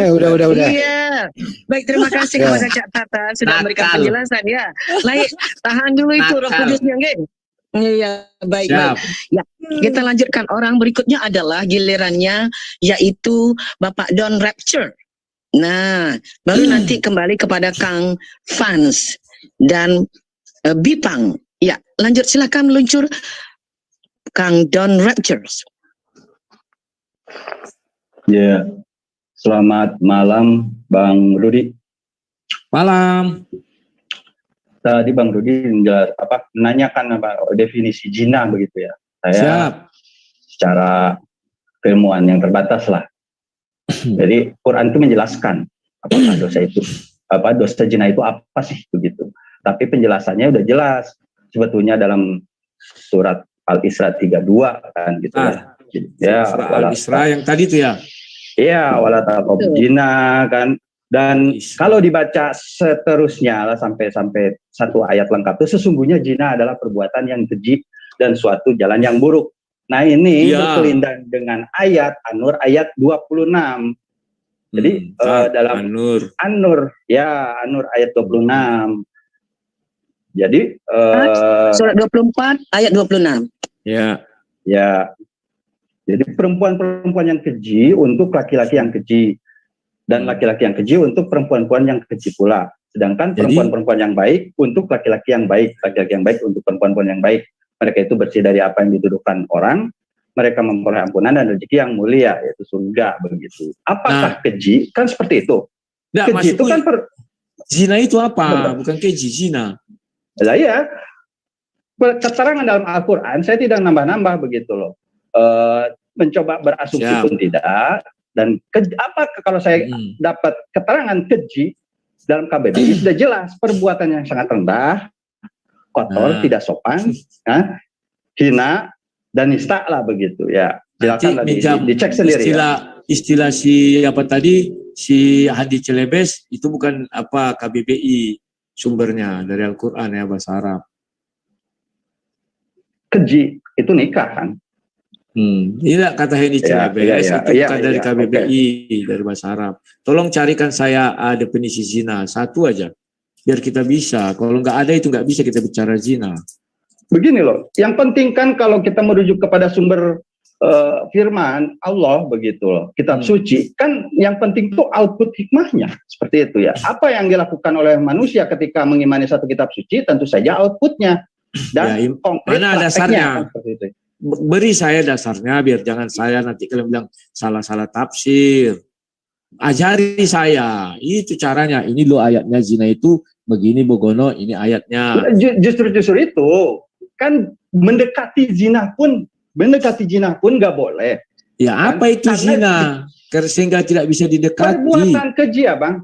udah. Iya, baik, terima kasih kepada Cak Tata sudah memberikan penjelasan ya. Lai, tahan dulu itu Roh Kudusnya, geng. Iya, baik. Ya, kita lanjutkan. Orang berikutnya adalah gilirannya, yaitu Bapak Don Rapture. Nah, baru nanti kembali kepada Kang Fans dan Bipang. Ya, lanjut, silakan meluncur Kang Don Rapture. Ya, selamat malam Bang Rudi. Malam. Tadi Bang Rudi menanyakan definisi zina begitu ya. Saya secara keilmuan yang terbatas lah. Jadi Quran itu menjelaskan apakah dosa zina itu apa sih begitu. Tapi penjelasannya udah jelas sebetulnya dalam surat Al-Isra 32 kan gitu ya. Al-Isra yang tadi itu ya. Iya, wala taqrabu zina kan. Dan kalau dibaca seterusnya lah sampai satu ayat lengkap itu sesungguhnya zina adalah perbuatan yang keji dan suatu jalan yang buruk. Nah ini berkelindang dengan ayat An-Nur ayat 26. Jadi dalam An-Nur ayat 26. Jadi surat 24 ayat 26. Ya. Jadi perempuan-perempuan yang keji untuk laki-laki yang keji dan laki-laki yang keji untuk perempuan-perempuan yang keji pula. Sedangkan perempuan-perempuan yang baik untuk laki-laki yang baik untuk perempuan-perempuan yang baik. Mereka itu bersih dari apa yang dituduhkan orang, mereka memperoleh ampunan dan rezeki yang mulia, yaitu surga begitu. Apakah keji? Kan seperti itu. Keji itu kan zina itu apa? Bukan keji, zina. Lah ya, keterangan dalam Al-Quran saya tidak nambah-nambah begitu loh. Mencoba berasumsi pun tidak. Dan kalau saya dapat keterangan keji dalam KBBI sudah jelas perbuatan yang sangat rendah, kotor, tidak sopan, hina dan nista lah begitu ya. Silakan dicek sendiri. Istilah si Hadi Celebes itu bukan KBBI sumbernya dari Al-Quran ya, bahasa Arab. Keji itu nikah kan? Tidak, kata Hadi Celebes itu bukan dari KBBI, dari bahasa Arab. Tolong carikan saya definisi zina satu aja. Biar kita bisa, kalau nggak ada itu nggak bisa kita bicara zina. Begini loh, yang penting kan kalau kita merujuk kepada sumber firman Allah begitu loh, kitab suci, kan yang penting itu output hikmahnya, seperti itu ya. Apa yang dilakukan oleh manusia ketika mengimani satu kitab suci, tentu saja outputnya. Dan mana dasarnya? Beri saya dasarnya, biar jangan saya nanti kalian bilang salah-salah tafsir. Ajari saya, itu caranya. Ini loh ayatnya zina itu begini Bogono, ini ayatnya. Justru itu kan mendekati zina pun nggak boleh. Ya kan? Apa itu zina? Sehingga tidak bisa didekati. Perbuatan keji ya Bang.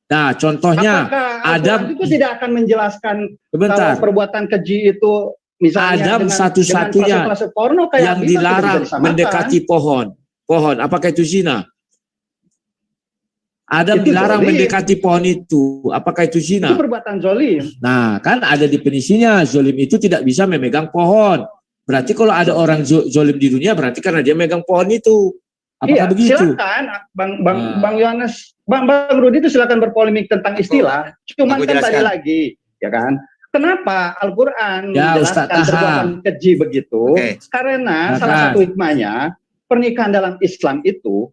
Nah contohnya Adam itu tidak akan menjelaskan kalau perbuatan keji itu misalnya Adam satu-satunya yang dilarang mendekati pohon. Apakah itu zina? Adam dilarang mendekati pohon itu. Apakah itu zina? Itu perbuatan zolim. Nah, kan ada definisinya. Zolim itu tidak bisa memegang pohon. Berarti kalau ada orang zolim di dunia, berarti karena dia megang pohon itu. Apakah begitu? Silakan, Bang Yohanes, Bang Rudi itu silakan berpolemik tentang istilah. Cuman kan tadi lagi, ya kan? Kenapa Al-Quran menjelaskan perbuatan keji begitu? Karena salah satu hikmahnya pernikahan dalam Islam itu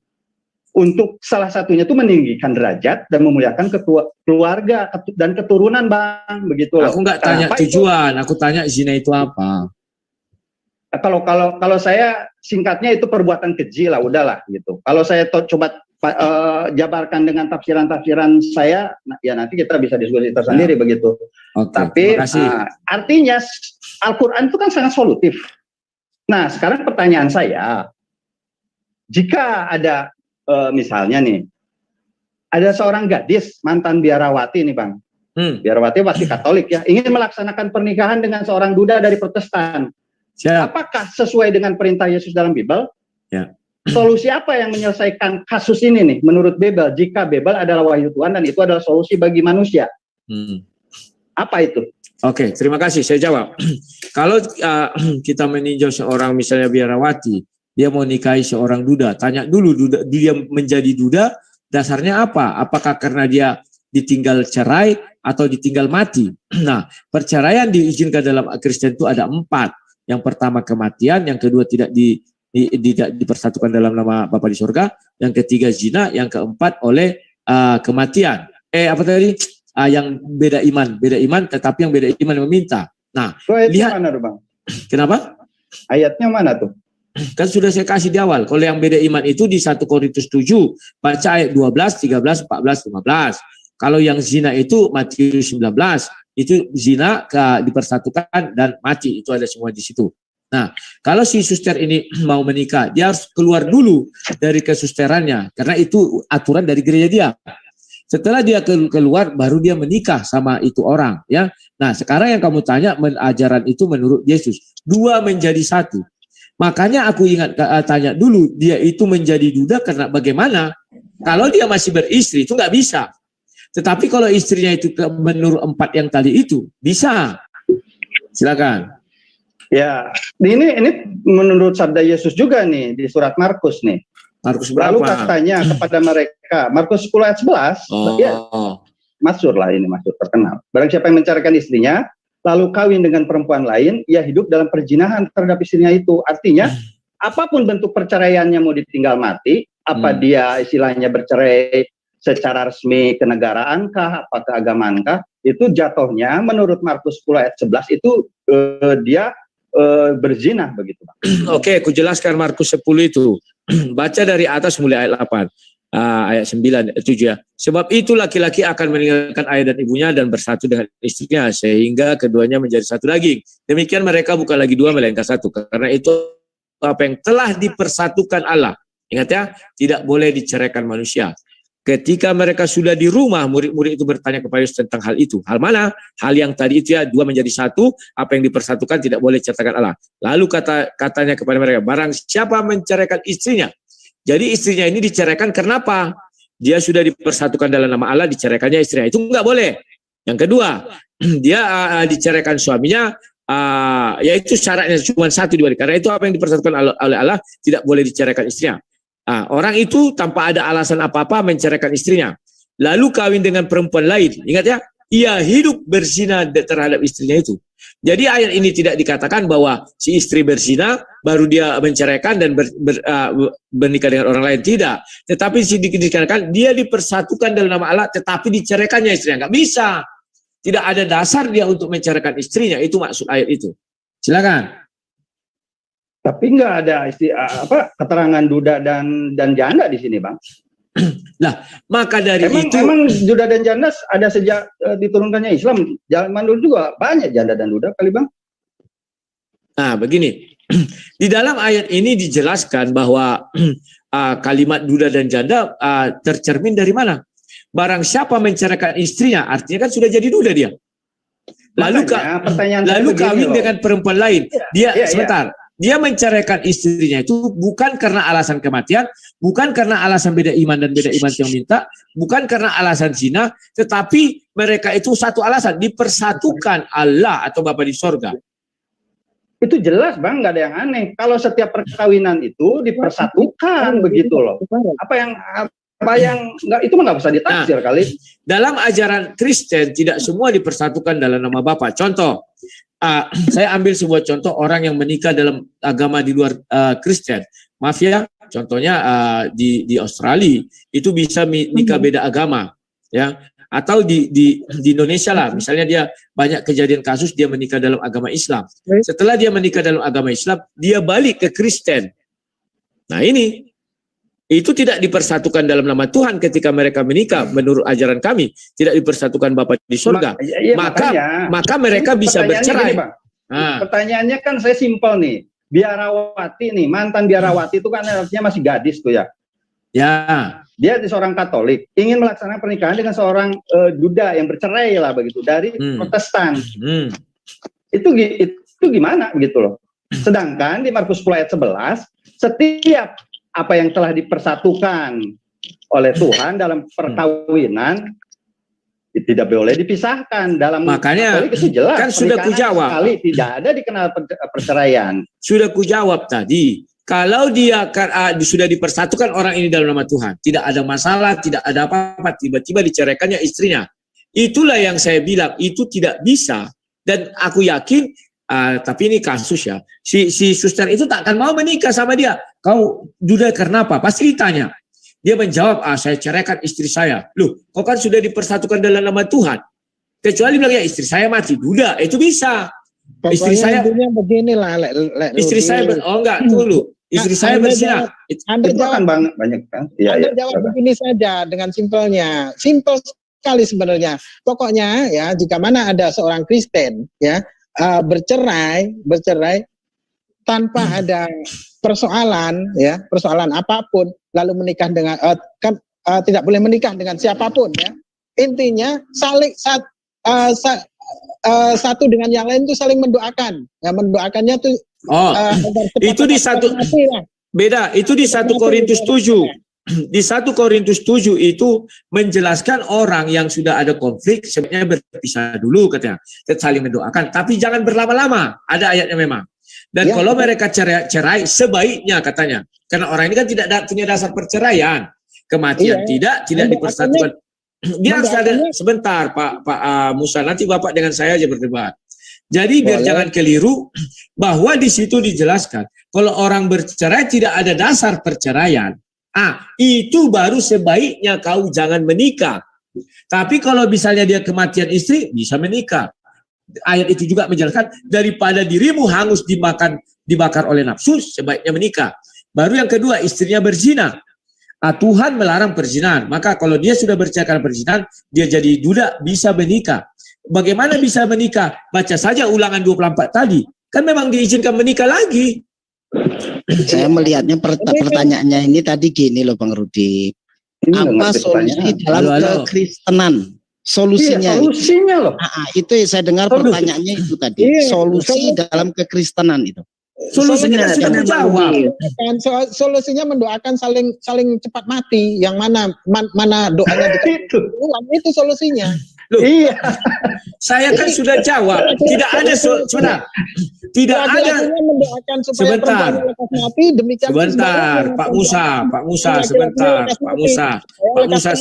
untuk salah satunya itu meninggikan derajat dan memuliakan keluarga dan keturunan Bang, begitu loh. Aku nggak tanya tujuan, aku tanya zina itu apa. Kalau saya singkatnya itu perbuatan keji lah, udahlah gitu. Kalau saya coba jabarkan dengan tafsiran saya, ya nanti kita bisa diskusi tersendiri begitu. Tapi artinya Al-Quran itu kan sangat solutif. Nah sekarang pertanyaan saya, jika ada misalnya nih, ada seorang gadis mantan biarawati nih Bang, biarawati pasti Katolik ya, ingin melaksanakan pernikahan dengan seorang duda dari Protestan. Apakah sesuai dengan perintah Yesus dalam Bible? Ya. solusi apa yang menyelesaikan kasus ini nih menurut Bebel, jika Bebel adalah wahyu Tuhan dan itu adalah solusi bagi manusia? Apa itu? Oke, terima kasih. Saya jawab. Kalau kita meninjau seorang misalnya biarawati, dia mau nikahi seorang duda, tanya dulu dia menjadi duda dasarnya apa? Apakah karena dia ditinggal cerai atau ditinggal mati? Nah, perceraian diizinkan dalam Kristen itu ada 4. Yang pertama kematian, yang kedua tidak dipersatukan dalam nama Bapa di surga, yang ketiga zina, yang keempat oleh kematian. Apa tadi? Yang beda iman tetapi yang beda iman meminta. Nah, lihat mana tuh, Bang? Kenapa? Ayatnya mana tuh? Kan sudah saya kasih di awal. Kalau yang beda iman itu di 1 Korintus 7, baca ayat 12, 13, 14, 15. Kalau yang zina itu Matius 19, itu zina dipersatukan dan mati, itu ada semua di situ. Nah, kalau si suster ini mau menikah, dia harus keluar dulu dari kesusterannya, karena itu aturan dari gereja dia. Setelah dia keluar, baru dia menikah sama itu orang, ya. Nah, sekarang yang kamu tanya, ajaran itu menurut Yesus, 2 menjadi 1. Makanya aku tanya dulu, dia itu menjadi duda karena bagaimana? Kalau dia masih beristri, itu nggak bisa. Tetapi kalau istrinya itu menurut 4 yang tadi itu, bisa. Silakan. Ya, ini menurut sabda Yesus juga nih, di surat Markus nih. Markus berapa? Lalu katanya kepada mereka, Markus 10 ayat 11, ya, masyhur lah ini, masyhur terkenal. Barang siapa yang mencarikan istrinya, lalu kawin dengan perempuan lain, ia hidup dalam perzinahan terhadap istrinya itu. Artinya, apapun bentuk perceraiannya mau ditinggal mati, apa dia istilahnya bercerai secara resmi kenegaraankah, apa keagamaankah, itu jatuhnya menurut Markus 10 ayat 11 itu dia berzina begitu. Oke, aku jelaskan Markus 10 itu. Baca dari atas mulai ayat 8. Ayat 9, 7 ya. Sebab itu laki-laki akan meninggalkan ayah dan ibunya dan bersatu dengan istrinya sehingga keduanya menjadi satu daging. Demikian mereka bukan lagi 2 melainkan 1. Karena itu apa yang telah dipersatukan Allah. Ingat ya, tidak boleh diceraikan manusia. Ketika mereka sudah di rumah, murid-murid itu bertanya kepada Yesus tentang hal itu. Hal mana? Hal yang tadi itu ya, 2 menjadi 1, apa yang dipersatukan tidak boleh diceraikan Allah. Lalu katanya kepada mereka, barang siapa menceraikan istrinya. Jadi istrinya ini diceraikan karena apa? Dia sudah dipersatukan dalam nama Allah, diceraikannya istrinya. Itu enggak boleh. Yang kedua, dia diceraikan suaminya, yaitu syaratnya cuma 1 2. Karena itu apa yang dipersatukan oleh Allah tidak boleh diceraikan istrinya. Orang itu tanpa ada alasan apa-apa menceraikan istrinya. Lalu kawin dengan perempuan lain. Ingat ya, ia hidup berzina terhadap istrinya itu. Jadi ayat ini tidak dikatakan bahwa si istri berzina, baru dia menceraikan dan bernikah dengan orang lain. Tidak. Tetapi dikatakan dia dipersatukan dalam nama Allah, tetapi diceraikannya istrinya. Nggak bisa. Tidak ada dasar dia untuk menceraikan istrinya. Itu maksud ayat itu. Silakan. Tapi nggak ada keterangan duda dan janda di sini, Bang. Nah, maka dari itu emang duda dan janda ada sejak diturunkannya Islam. Zaman dulu juga banyak janda dan duda kali, Bang. Nah, begini. Di dalam ayat ini dijelaskan bahwa kalimat duda dan janda tercermin dari mana? Barang siapa menceraikan istrinya, artinya kan sudah jadi duda dia. Lalu kawin dengan perempuan lain. Sebentar. Dia menceraikan istrinya itu bukan karena alasan kematian, bukan karena alasan beda iman dan beda iman yang minta, bukan karena alasan zina, tetapi mereka itu satu alasan, dipersatukan Allah atau Bapa di sorga. Itu jelas, Bang, nggak ada yang aneh. Kalau setiap perkawinan itu dipersatukan begitu loh. Apa yang nggak, itu nggak bisa ditafsir kali. Dalam ajaran Kristen tidak semua dipersatukan dalam nama Bapa. Contoh. Saya ambil sebuah contoh orang yang menikah dalam agama di luar Kristen. Maaf ya, contohnya di Australia itu bisa nikah beda agama, ya. Atau di Indonesia lah, misalnya dia banyak kejadian kasus dia menikah dalam agama Islam. Setelah dia menikah dalam agama Islam, dia balik ke Kristen. Nah ini. Itu tidak dipersatukan dalam nama Tuhan ketika mereka menikah. Menurut ajaran kami tidak dipersatukan Bapa di surga. Maka mereka bisa bercerai. Gini, pertanyaannya kan saya simpel nih. Biarawati nih, mantan biarawati itu kan artinya masih gadis tuh ya. Ya. Dia seorang Katolik ingin melaksanakan pernikahan dengan seorang duda yang bercerai lah begitu dari Protestan. Itu gimana begitu loh. Sedangkan di Markus 10 ayat 11 setiap apa yang telah dipersatukan oleh Tuhan dalam perkawinan tidak boleh dipisahkan. Dalam makanya Katolik itu jelas, kan sudah kujawab sekali tidak ada dikenal perceraian. Sudah kujawab tadi, kalau dia sudah dipersatukan orang ini dalam nama Tuhan, tidak ada masalah, tidak ada apa-apa, tiba-tiba diceraikannya istrinya, itulah yang saya bilang itu tidak bisa. Dan aku yakin, tapi ini kasus ya, si suster itu tak akan mau menikah sama dia. Kau duda karena apa? Pasti ditanya. Dia menjawab, saya ceraikan istri saya. Loh, kau kan sudah dipersatukan dalam nama Tuhan. Kecuali bilang, ya istri saya mati. Duda, itu bisa. Pokoknya Istri saya beginilah, istri saya enggak dulu. Istri saya berzina. Anda jawab banyak kan? Anda jawab begini saja dengan simpelnya. Simpel sekali sebenarnya. Pokoknya ya, jika mana ada seorang Kristen ya bercerai tanpa ada persoalan ya, persoalan apapun, lalu menikah dengan tidak boleh menikah dengan siapapun ya. Intinya saling satu dengan yang lain itu saling mendoakan. Ya, mendoakannya tuh itu di satu beda, itu di 1 Korintus 7. Di 1 Korintus 7 itu menjelaskan orang yang sudah ada konflik sebaiknya berpisah dulu katanya. Saling mendoakan, tapi jangan berlama-lama. Ada ayatnya memang. Dan ya, kalau mereka cerai sebaiknya katanya. Karena orang ini kan tidak punya dasar perceraian. Kematian tidak dipersatukan. Dia harus ada sebentar Pak Musa, nanti Bapak dengan saya aja berdebat. Jadi biar jangan keliru bahwa di situ dijelaskan kalau orang bercerai tidak ada dasar perceraian. Itu baru sebaiknya kau jangan menikah. Tapi kalau misalnya dia kematian istri bisa menikah. Ayat itu juga menjelaskan daripada dirimu hangus dibakar oleh nafsu, sebaiknya menikah. Baru yang kedua, istrinya berzina. Tuhan melarang perzinahan. Maka kalau dia sudah bercerai karena perzinahan, dia jadi duda, bisa menikah. Bagaimana bisa menikah? Baca saja Ulangan 24 tadi. Kan memang diizinkan menikah lagi. Saya melihatnya pertanyaannya ini tadi gini loh Bang Rudi. Apa solusi dalam kekristenan? Solusinya, solusinya loh. Itu saya dengar pertanyaannya itu tadi. Solusi dalam kekristenan itu. Solusinya sudah dijawab. Solusinya mendoakan saling cepat mati. Yang mana doanya itu solusinya. Loh, iya. Saya kan sudah jawab. Tidak ada sebentar. Tidak ada. Mendoakan supaya sebentar. Mati, demikian sebentar, Pak Musa, sebentar, Pak Musa,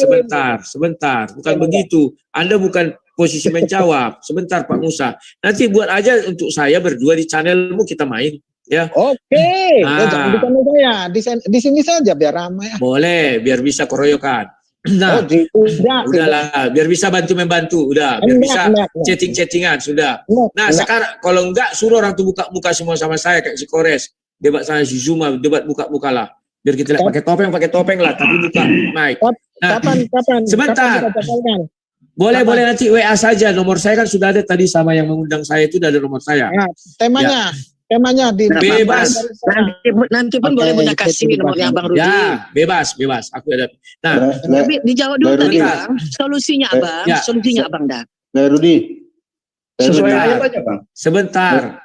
sebentar. Bukan begitu. Anda bukan posisi menjawab. Sebentar, Pak Musa. Nanti buat aja untuk saya berdua di channelmu kita main. Ya. Oke. Jangan di channel saya. Di sini saja biar ramai. Boleh, biar bisa keroyokan. Nah, udahlah, biar bisa bantu-membantu, biar bisa chatting-chattingan, sudah. Nah, sekarang kalau enggak suruh orang tuh buka muka semua sama saya kayak si Kores, debat sama si Zuma, debat buka lah. Biar kita lihat pakai topeng lah, tapi buka mic. Nah, kapan? Sebentar. Boleh nanti WA saja, nomor saya kan sudah ada tadi sama yang mengundang saya itu udah ada nomor saya. Nah, temanya di bebas. Nanti pun boleh Bunda kasih nomornya Abang Rudi. Ya, bebas. Aku ada. Nah, tapi dijawab dulu tadi Bang. Solusinya Abang, solusinya Abang dah. Rudi. Sesuai ayat aja Bang. Sebentar.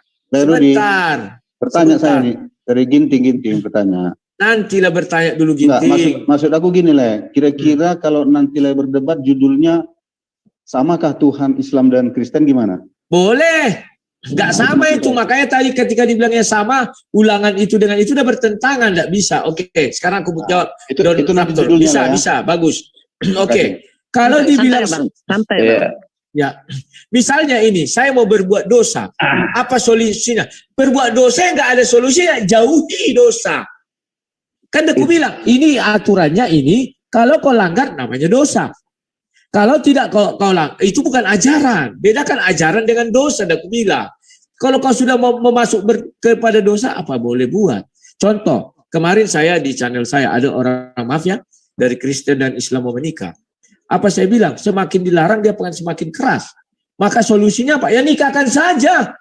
Pertanyaan saya nih dari Ginting bertanya. Nantilah bertanya dulu Ginting. Maksud aku gini lah. Kira-kira kalau nantilah berdebat judulnya samakah Tuhan Islam dan Kristen gimana? Boleh. Enggak sama itu, makanya tadi ketika dibilangnya sama, Ulangan itu dengan itu udah bertentangan, enggak bisa. Oke, sekarang aku jawab. Itu bisa, bagus. Oke. Kalau dibilang santai, ya, misalnya ini, saya mau berbuat dosa, apa solusinya? Berbuat dosa enggak ada solusinya, jauhi dosa. Kan aku bilang, ini aturannya ini, kalau kau langgar namanya dosa. Kalau tidak kau itu bukan ajaran. Bedakan ajaran dengan dosa, aku bilang. Kalau kau sudah mau masuk kepada dosa, apa boleh buat? Contoh, kemarin saya di channel saya ada orang, maaf ya, dari Kristen dan Islam mau menikah. Apa saya bilang? Semakin dilarang dia akan semakin keras. Maka solusinya apa? Ya nikahkan saja.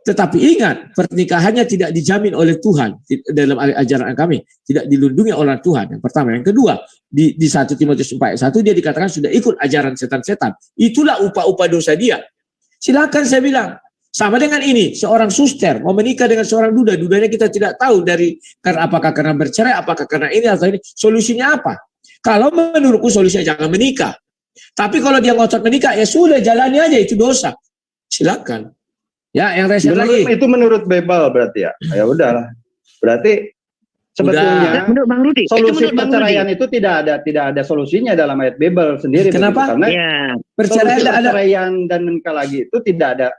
Tetapi ingat, pernikahannya tidak dijamin oleh Tuhan dalam ajaran kami, tidak dilindungi oleh Tuhan. Yang pertama, yang kedua, di 1 Timotius 4:1 dia dikatakan sudah ikut ajaran setan-setan. Itulah upah-upah dosa dia. Silakan saya bilang. Sama dengan ini, seorang suster mau menikah dengan seorang duda, dudanya kita tidak tahu apakah karena bercerai, apakah karena ini atau ini. Solusinya apa? Kalau menurutku solusinya jangan menikah. Tapi kalau dia ngotot menikah, ya sudah jalani aja, itu dosa. Silakan. Ya, yang resen lagi. Itu menurut Bible berarti ya. Ya udahlah. Berarti sebetulnya solusi perceraian itu tidak ada solusinya dalam ayat Bible sendiri. Kenapa? Karena perceraian dan menikah lagi itu tidak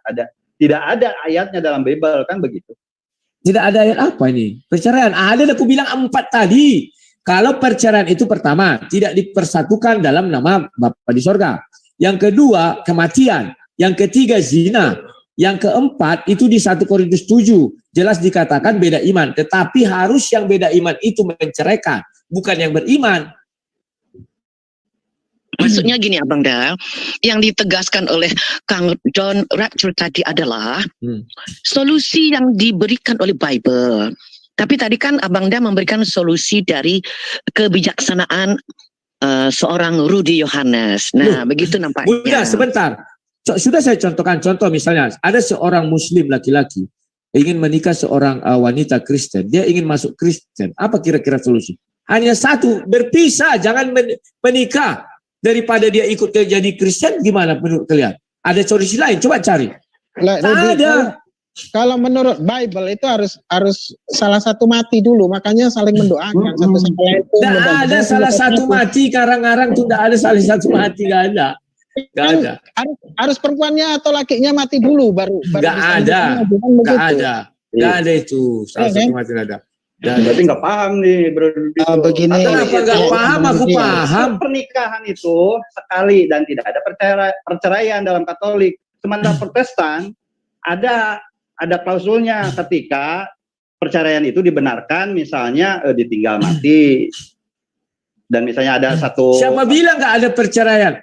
ada ayatnya dalam Bible, kan begitu. Tidak ada ayat apa ini? Perceraian ada, aku bilang 4 tadi. Kalau perceraian itu pertama tidak dipersatukan dalam nama Bapa di sorga. Yang kedua kematian. Yang ketiga zina. Yang keempat itu di 1 Korintus 7 jelas dikatakan beda iman, tetapi harus yang beda iman itu menceraikan, bukan yang beriman. Maksudnya gini Abang Da, yang ditegaskan oleh Kang Don Rapture tadi adalah solusi yang diberikan oleh Bible. Tapi tadi kan Abang Da memberikan solusi dari kebijaksanaan seorang Rudy Yohanes. Nah, begitu nampaknya. Bunda, sebentar. Sudah saya contohkan contoh, misalnya ada seorang muslim laki-laki ingin menikah seorang wanita Kristen, dia ingin masuk Kristen, apa kira-kira solusi? Hanya satu, berpisah, jangan menikah. Daripada dia ikut jadi Kristen, gimana menurut kalian? Ada solusi lain, coba cari. Ada. Kalau menurut Bible itu harus salah satu mati dulu, makanya saling mendoakan satu sama lain. Tidak ada salah satu mati, karang-karang tuh tidak ada salah satu mati, tidak ada. Gak ada. Harus perempuannya atau lakinya mati dulu baru. Gak ada. Gak ada itu. Salah satu mati gak ada. Berarti nggak paham nih, begini. Kenapa nggak paham? Aku paham. Pernikahan itu sekali dan tidak ada perceraian dalam Katolik. Sementara Protestan ada klausulnya ketika perceraian itu dibenarkan, misalnya ditinggal mati. Dan misalnya ada satu. Siapa bilang nggak ada perceraian?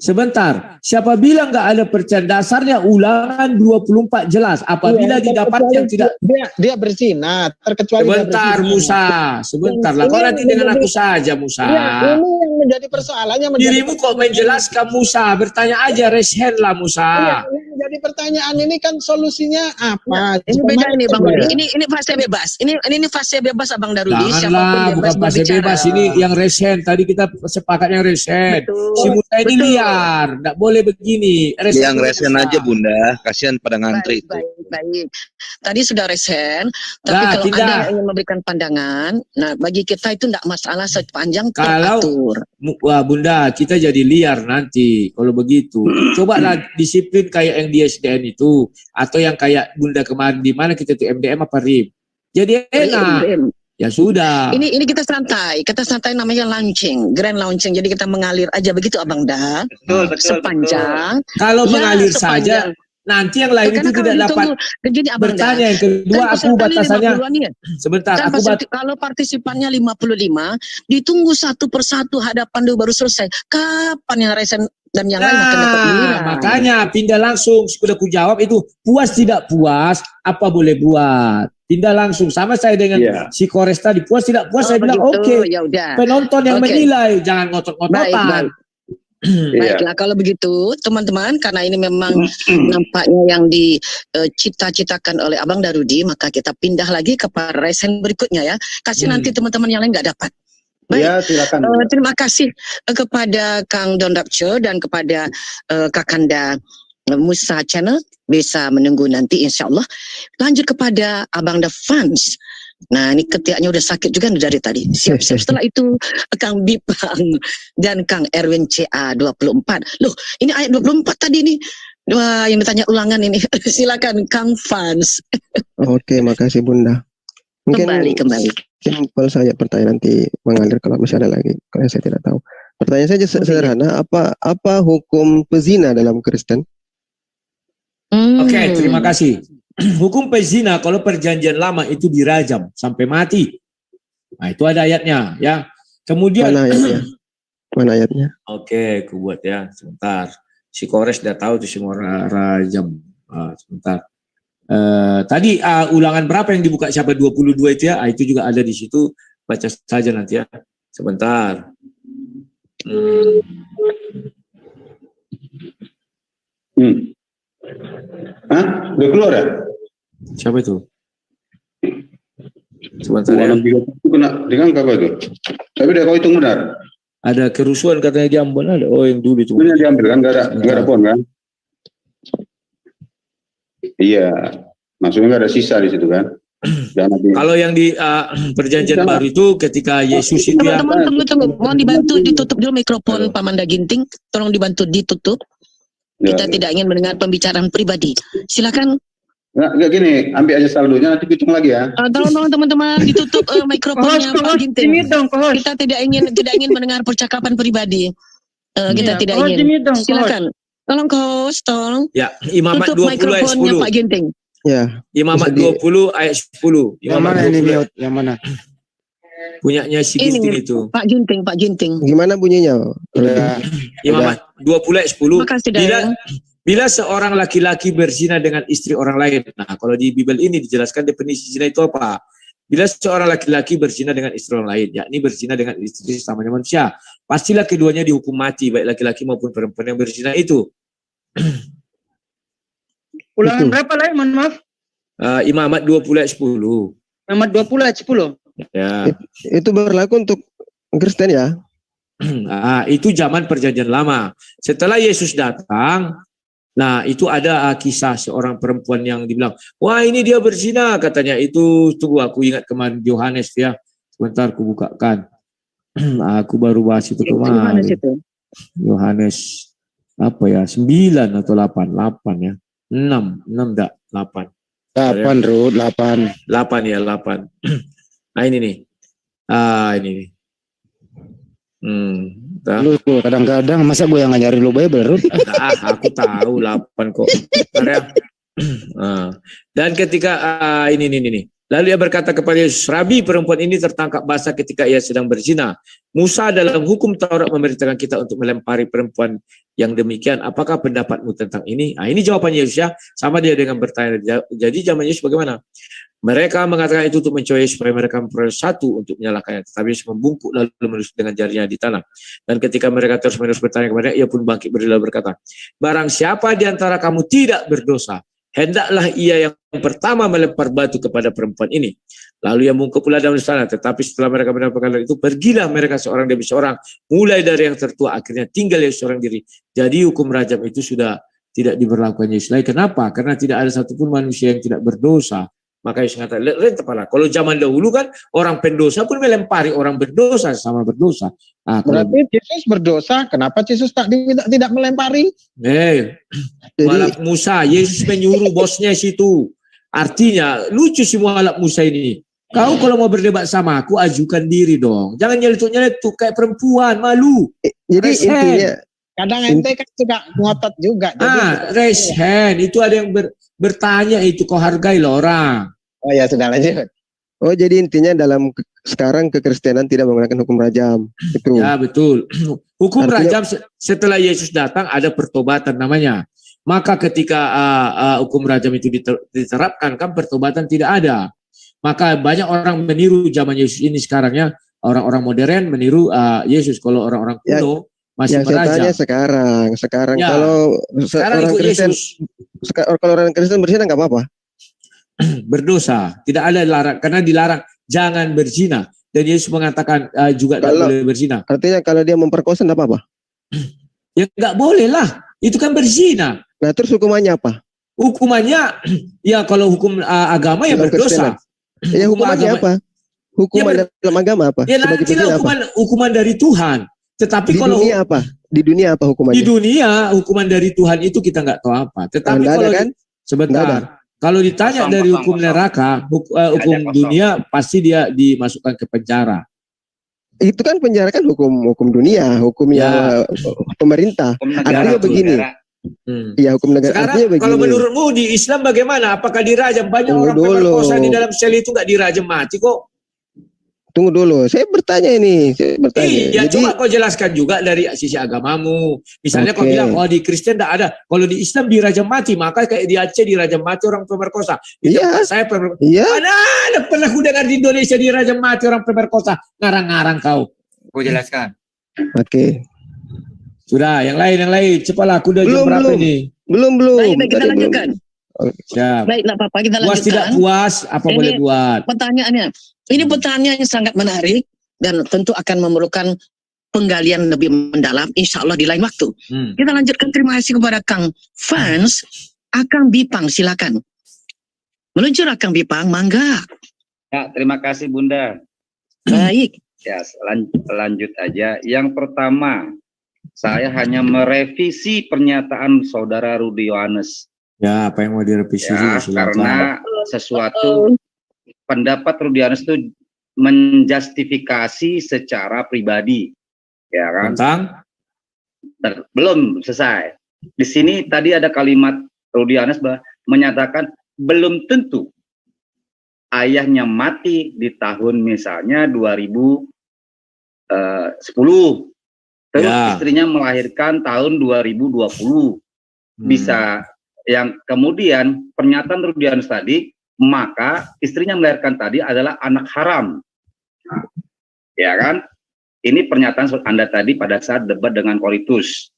Sebentar, siapa bilang nggak ada perceraian? Dasarnya Ulangan 24 jelas. Apabila didapat yang tidak dia berzina, terkecuali sebentar Musa, sebentar lah. Kau nanti dengan aku saja Musa. Ya, ini yang menjadi persoalannya. Dirimu kok menjelaskan Musa? Bertanya aja, raise hand lah Musa. Ya, jadi pertanyaan ini kan solusinya apa? Ini beda nih Bang Rudi. Ini fase bebas. Ini fase bebas Abang Darudi. Janganlah, bukan fase bebas. Ini yang raise hand. Tadi kita sepakat yang raise hand. Si Musa ini liar, tidak boleh begini. Yang resen aja Bunda, kasihan pada ngantri. Baik. Tadi sudah resen, tapi kalau ada yang ingin memberikan pandangan, nah bagi kita itu tidak masalah sepanjang teratur. Wah Bunda, kita jadi liar nanti kalau begitu. Cobalah disiplin kayak yang di SDN itu, atau yang kayak Bunda kemarin di mana kita tuh MDM apa RIM. Jadi enak. Ya sudah. Ini kita santai namanya launching, grand launching. Jadi kita mengalir aja begitu Abang Da. Betul. Sepanjang. Kalau mengalir saja, nanti yang lain itu tidak dapat bertanya. Yang kedua, aku batasannya. Sebentar, kalau partisipannya 55, ditunggu satu persatu hadapan dulu baru selesai. Kapan yang resen dan yang lain akan dapat giliran? Makanya pindah langsung. Sudah ku jawab itu, puas tidak puas, apa boleh buat. Pindah langsung, sama saya dengan si Kores tadi, puas tidak puas, saya bilang oke. Penonton yang menilai, jangan ngotot-ngototan. Baiklah, kalau begitu teman-teman, karena ini memang nampaknya yang dicita-citakan oleh Abang Darudi, maka kita pindah lagi ke resen berikutnya ya. Kasih nanti teman-teman yang lain nggak dapat. Baik, ya, silakan. Terima kasih kepada Kang Don Rapture dan kepada Kakanda Musa Channel, bisa menunggu nanti insya Allah. Lanjut kepada Abang The Fans. Nah ini ketiaknya udah sakit juga dari tadi. Siap-siap. Setelah itu Kang Bipang dan Kang Erwin CA 24. Loh ini ayat 24 tadi nih. Wah yang ditanya ulangan ini. Silakan Kang Fans. Oke, makasih Bunda. Mungkin kembali. Simpel saja pertanyaan, nanti mengalir kalau misalnya ada lagi. Kalau saya tidak tahu. Pertanyaan saja sederhana. Apa hukum pezina dalam Kristen? Oke, terima kasih. Hukum pezina kalau perjanjian lama itu dirajam sampai mati. Nah, itu ada ayatnya ya. Kemudian Mana ayatnya? Oke, aku buat ya, sebentar. Si Kores sudah tahu tuh semua rajam. Sebentar. Tadi ulangan berapa yang dibuka siapa 22 itu ya? Itu juga ada di situ. Baca saja nanti ya. Sebentar. Hah? Udah keluar ya? Siapa itu? Sebentar ya. Itu kena dengan apa itu? Tapi udah kau hitung benar. Ada kerusuhan katanya di Ambon ada. Oh yang dulu itu. Ini yang diambil kan, nggak ada pon kan? Iya, maksudnya nggak ada sisa di situ kan? Kalau yang di perjanjian baru itu ketika Yesus itu ya. Teman-teman tunggu, mohon dibantu ditutup dulu mikrofon Pak Manda Ginting. Tolong dibantu ditutup. Kita tidak ingin mendengar pembicaraan pribadi. Silakan. Nggak gini, ambil aja saldonya nanti hitung lagi ya. Tolong teman-teman ditutup mikrofonnya Pak Ginting. Kita tidak ingin mendengar percakapan pribadi. Kita tidak ingin. Silakan. Tolong host, tolong. Ya, Imamat 20 ayat 10. Pak Ginting. Ya. Imamat 20 ayat 10. Yang mana ini Miot? Yang mana? Punyanya si Ginting itu. Pak Ginting. Gimana bunyinya? Imamat 20 ayat 10. Makasih, Bila seorang laki-laki berzina dengan istri orang lain. Nah, kalau di Bible ini dijelaskan definisi zina itu apa? Bila seorang laki-laki berzina dengan istri orang lain, yakni berzina dengan istri sesamanya manusia, pastilah keduanya dihukum mati, baik laki-laki maupun perempuan yang berzina itu. Ulangan berapa lagi, mohon maaf? Imamat 20 ayat 10. Imamat 20 ayat 10. Ya. Itu berlaku untuk Kristen ya? Itu zaman perjanjian lama. Setelah Yesus datang, nah itu ada kisah seorang perempuan yang dibilang, wah ini dia berzina katanya. Itu tunggu aku ingat kemarin Yohanes ya. Sebentar aku bukakan. Aku baru bahas itu kemarin. Yohanes apa ya? 9 atau 8 ya. 6 enggak 8. 8 Ruth, 8. 8 ya, 8. Nah ini nih. Ini nih. Lu kadang-kadang masa gue yang ngajarin lu Bible, Ruth? Aku tahu 8 kok. Ya. Dan ketika ini. Lalu ia berkata kepada Yesus, Rabi, perempuan ini tertangkap basah ketika ia sedang berzina. Musa dalam hukum Taurat memerintahkan kita untuk melempari perempuan yang demikian. Apakah pendapatmu tentang ini? Ini jawaban Yesus ya. Sama dia dengan bertanya. Jadi zaman Yesus bagaimana? Mereka mengatakan itu untuk mencobai supaya mereka memperoleh satu untuk menyalahkannya. Tetapi Yesus membungkuk lalu menusuk dengan jarinya di tanah. Dan ketika mereka terus-menerus bertanya kepada ia pun bangkit berdiri berkata, barang siapa di antara kamu tidak berdosa, hendaklah ia yang pertama melempar batu kepada perempuan ini. Lalu ia membungkuk pula dalam istana. Tetapi setelah mereka mendapatkan itu, pergilah mereka seorang demi seorang, mulai dari yang tertua, akhirnya tinggal Yesus seorang diri. Jadi hukum rajam itu sudah tidak diberlakukan Yesus lagi. Kenapa? Karena tidak ada satupun manusia yang tidak berdosa. Maka Yesus mengatakan, lihat kalau zaman dahulu kan orang pendosa pun melempari orang berdosa sama berdosa. Berarti Yesus berdosa, kenapa Yesus tidak melempari? Malak Musa, Yesus menyuruh bosnya situ. Artinya lucu si Malak Musa ini. Kau kalau mau berdebat sama aku, ajukan diri dong. Jangan nyeletuk-nyeletuk kayak perempuan, malu. Jadi intinya kadang ente kan juga ngotot juga. Raise hand, itu ada yang bertanya itu, kau hargai loh orang. Oh ya, sudah lanjut. Oh jadi intinya dalam sekarang kekristenan tidak menggunakan hukum rajam. Itu. Ya betul. Hukum rajam setelah Yesus datang ada pertobatan namanya. Maka ketika hukum rajam itu diterapkan kan pertobatan tidak ada. Maka banyak orang meniru zaman Yesus ini sekarang ya. Orang-orang modern meniru Yesus. Kalau orang-orang kuno masih merajam. Sekarang ya, kalau sekarang orang Kristen, kalau orang Kristen berzina nggak apa-apa. Berdosa, tidak ada larang karena dilarang jangan berzina. Dan Yesus mengatakan juga tidak boleh berzina. Artinya kalau dia memperkosa tidak apa-apa. Ya nggak boleh lah, itu kan berzina. Nah terus hukumannya apa? Hukumannya ya kalau hukum agama ya berdosa. Ya hukumannya apa? Hukuman dalam agama apa? Ya nantilah hukuman dari Tuhan. Tetapi di kalau dunia apa? Di dunia apa hukumannya? Di dunia hukuman dari Tuhan itu kita nggak tahu apa. Tetapi kalau kan? Sebentar. Kalau ditanya dari hukum neraka, hukum dunia pasti dia dimasukkan ke penjara. Itu kan penjara kan hukum dunia, hukumnya pemerintah. Artinya begini. Iya hukum negara. Sekarang kalau menurutmu di Islam bagaimana? Apakah dirajam? Banyak orang pemerkosa di dalam sel itu nggak dirajam mati kok. Tunggu dulu, saya bertanya ini. Iya, coba kau jelaskan juga dari sisi agamamu. Misalnya kau bilang, oh di Kristen tidak ada. Kalau di Islam dirajam mati, maka kayak di Aceh dirajam mati orang pemerkosa. Iya. Saya mana pernah aku dengar di Indonesia dirajam mati orang pemerkosa. Ngarang-ngarang kau. Aku jelaskan. Oke. Sudah, yang lain. Cepatlah, aku udah jam berapa nih? Belum. Baik, kita lanjutkan. Siap. Baik, tidak apa-apa, kita Puas lanjutkan. tidak puas, apa Ini boleh buat? Pertanyaannya, ini pertanyaan yang sangat menarik dan tentu akan memerlukan penggalian lebih mendalam, insya Allah di lain waktu. Kita lanjutkan. Terima kasih kepada Kang Fans. Akang Bipang, silakan. Meluncur Akang Bipang, mangga. Ya, terima kasih Bunda. Baik. Ya, lanjut aja. Yang pertama, saya hanya merevisi pernyataan Saudara Rudi Yohanes. Ya, apa yang mau direvisi? Ya, karena sesuatu pendapat Rudi Yohanes itu menjustifikasi secara pribadi, ya kan? Belum selesai. Di sini tadi ada kalimat Rudi Yohanes menyatakan belum tentu ayahnya mati di tahun misalnya 2010. Terus istrinya melahirkan tahun 2020. Bisa yang kemudian pernyataan Rudi Yohanes tadi, maka istrinya melahirkan tadi adalah anak haram. Ya kan? Ini pernyataan Anda tadi pada saat debat dengan Korintus.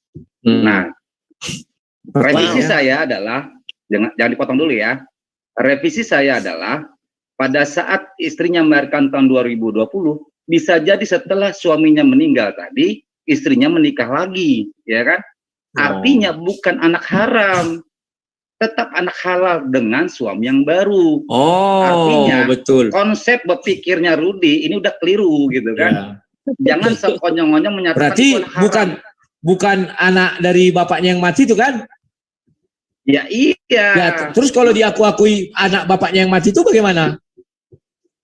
Nah, revisi saya adalah, jangan dipotong dulu ya. Revisi saya adalah pada saat istrinya melahirkan tahun 2020, bisa jadi setelah suaminya meninggal tadi, istrinya menikah lagi, ya kan? Artinya bukan anak haram, tetap anak halal dengan suami yang baru. Artinya betul. Konsep berpikirnya Rudi ini udah keliru gitu kan? Jangan sekonyong-konyong menyatakan berarti bukan anak dari bapaknya yang mati itu kan? Ya iya. Ya, terus kalau diakui anak bapaknya yang mati itu bagaimana?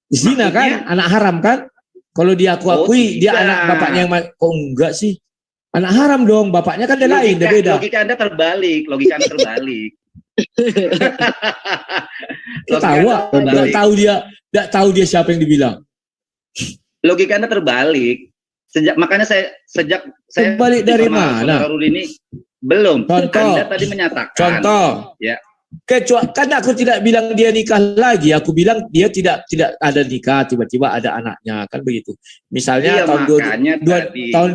Zina kan? Anak haram kan? Kalau diakui dia anak bapaknya yang mati, kok enggak sih? Anak haram dong, bapaknya kan dia lain, dia beda. Logika Anda terbalik, Nggak tahu dia siapa yang dibilang. Logika Anda terbalik. Makanya saya terbalik dari mana? Ini belum. Contoh. Anda tadi menyatakan. Contoh. Ya. Kan aku tidak bilang dia nikah lagi, aku bilang dia tidak ada nikah, tiba-tiba ada anaknya, kan begitu. Misalnya tahun 2000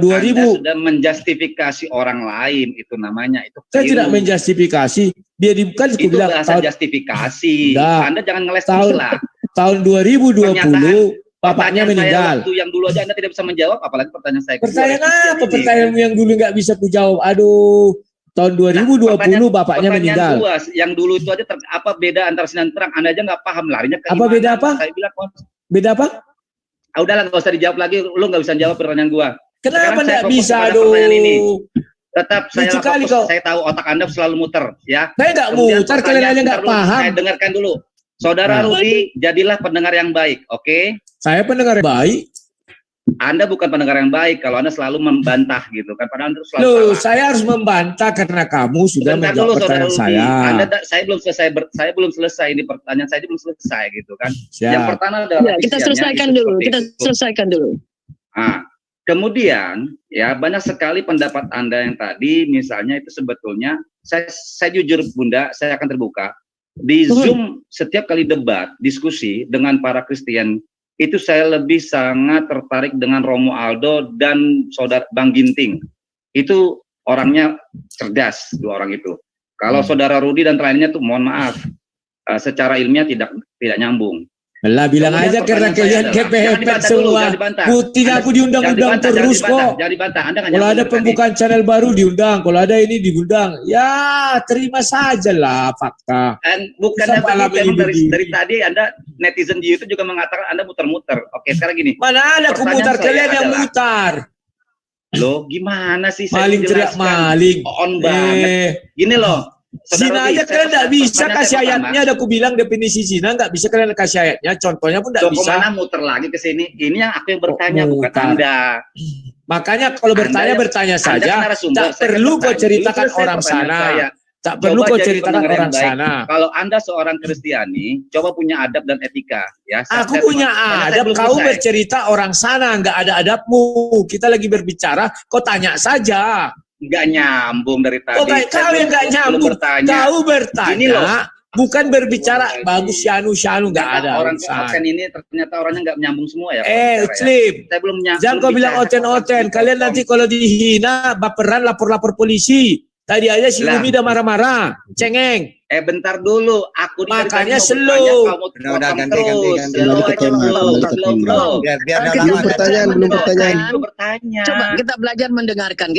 Anda sudah menjustifikasi orang lain, itu namanya itu. Saya tidak menjustifikasi, dia bukan aku itu bilang bahasa justifikasi. Anda jangan ngeles lah. Tahun 2020 bapaknya meninggal. Waktu yang dulu aja Anda tidak bisa menjawab, apalagi pertanyaan saya. Pertanyaan apa? Pertanyaan yang dulu nggak bisa kujawab. Aduh. Tahun 2020 bapaknya meninggal. Yang dulu itu aja apa beda antara sinar terang? Anda aja nggak paham, larinya ke apa beda apa? Saya bilang, beda apa? Udahlah, nggak usah dijawab lagi. Lu nggak bisa jawab pertanyaan gua. Kenapa nggak bisa? Aduh. Tetap saya fokus, saya tahu otak Anda selalu muter, ya. Saya nggak muter, kalian aja nggak paham. Saya dengarkan dulu. Saudara Rudi, jadilah pendengar yang baik, oke? Saya pendengar yang baik. Anda bukan pendengar yang baik kalau Anda selalu membantah gitu kan, padahal Anda selalu salah. Saya harus membantah karena kamu sudah menjawab pertanyaan saya. Saya belum selesai ini pertanyaan saya belum selesai gitu kan. Siap. Yang pertama adalah kita selesaikan dulu. Nah, kemudian ya banyak sekali pendapat Anda yang tadi misalnya itu sebetulnya saya jujur Bunda, saya akan terbuka di Zoom setiap kali debat, diskusi dengan para Kristen. Itu saya lebih sangat tertarik dengan Romo Aldo dan Saudara Bang Ginting. Itu orangnya cerdas, dua orang itu. Kalau Saudara Rudi dan lainnya tuh mohon maaf, secara ilmiah tidak nyambung. Lah bilang aja karena kalian kepepet semua. Putih aku diundang-undang terus kok. Jangan dibantah. Kalau ada pembukaan channel baru diundang, kalau ada ini diundang. Ya terima saja lah fakta. Bukan dari tadi Anda netizen di YouTube juga mengatakan Anda muter-muter. Oke, sekarang gini. Mana ada aku mutar, kalian yang mutar. Loh, gimana sih? Maling teriak maling. On banget. Gini loh. Zina aja kalian nggak bisa kasih ayatnya. Ada aku bilang definisi zina nggak bisa kalian kasih ayatnya. Contohnya pun nggak bisa. Mana muter lagi ke sini? Ini yang aku yang bertanya bukan Anda. Makanya kalau bertanya saja. Tak perlu kau ceritakan orang sana. Tak perlu kau ceritakan orang sana. Kalau Anda seorang Kristiani, coba punya adab dan etika. Ya. Aku punya adab. Kau bercerita orang sana nggak ada adabmu. Kita lagi berbicara. Kau tanya saja. Nggak nyambung dari tadi. Kau yang nggak nyambung. Kau bertanya. bukan berbicara bagus syanu nggak ada. Orang Oten ini ternyata orangnya nggak nyambung semua ya. Slip. Saya belum Jangan kau bilang Oten. Kalian nanti kalau dihina baperan lapor polisi. Tadi aja si Umi udah marah-marah, cengeng. Bentar dulu, aku makanya slow. Udah ganti. Belum pertanyaan. Coba kita belajar mendengarkan,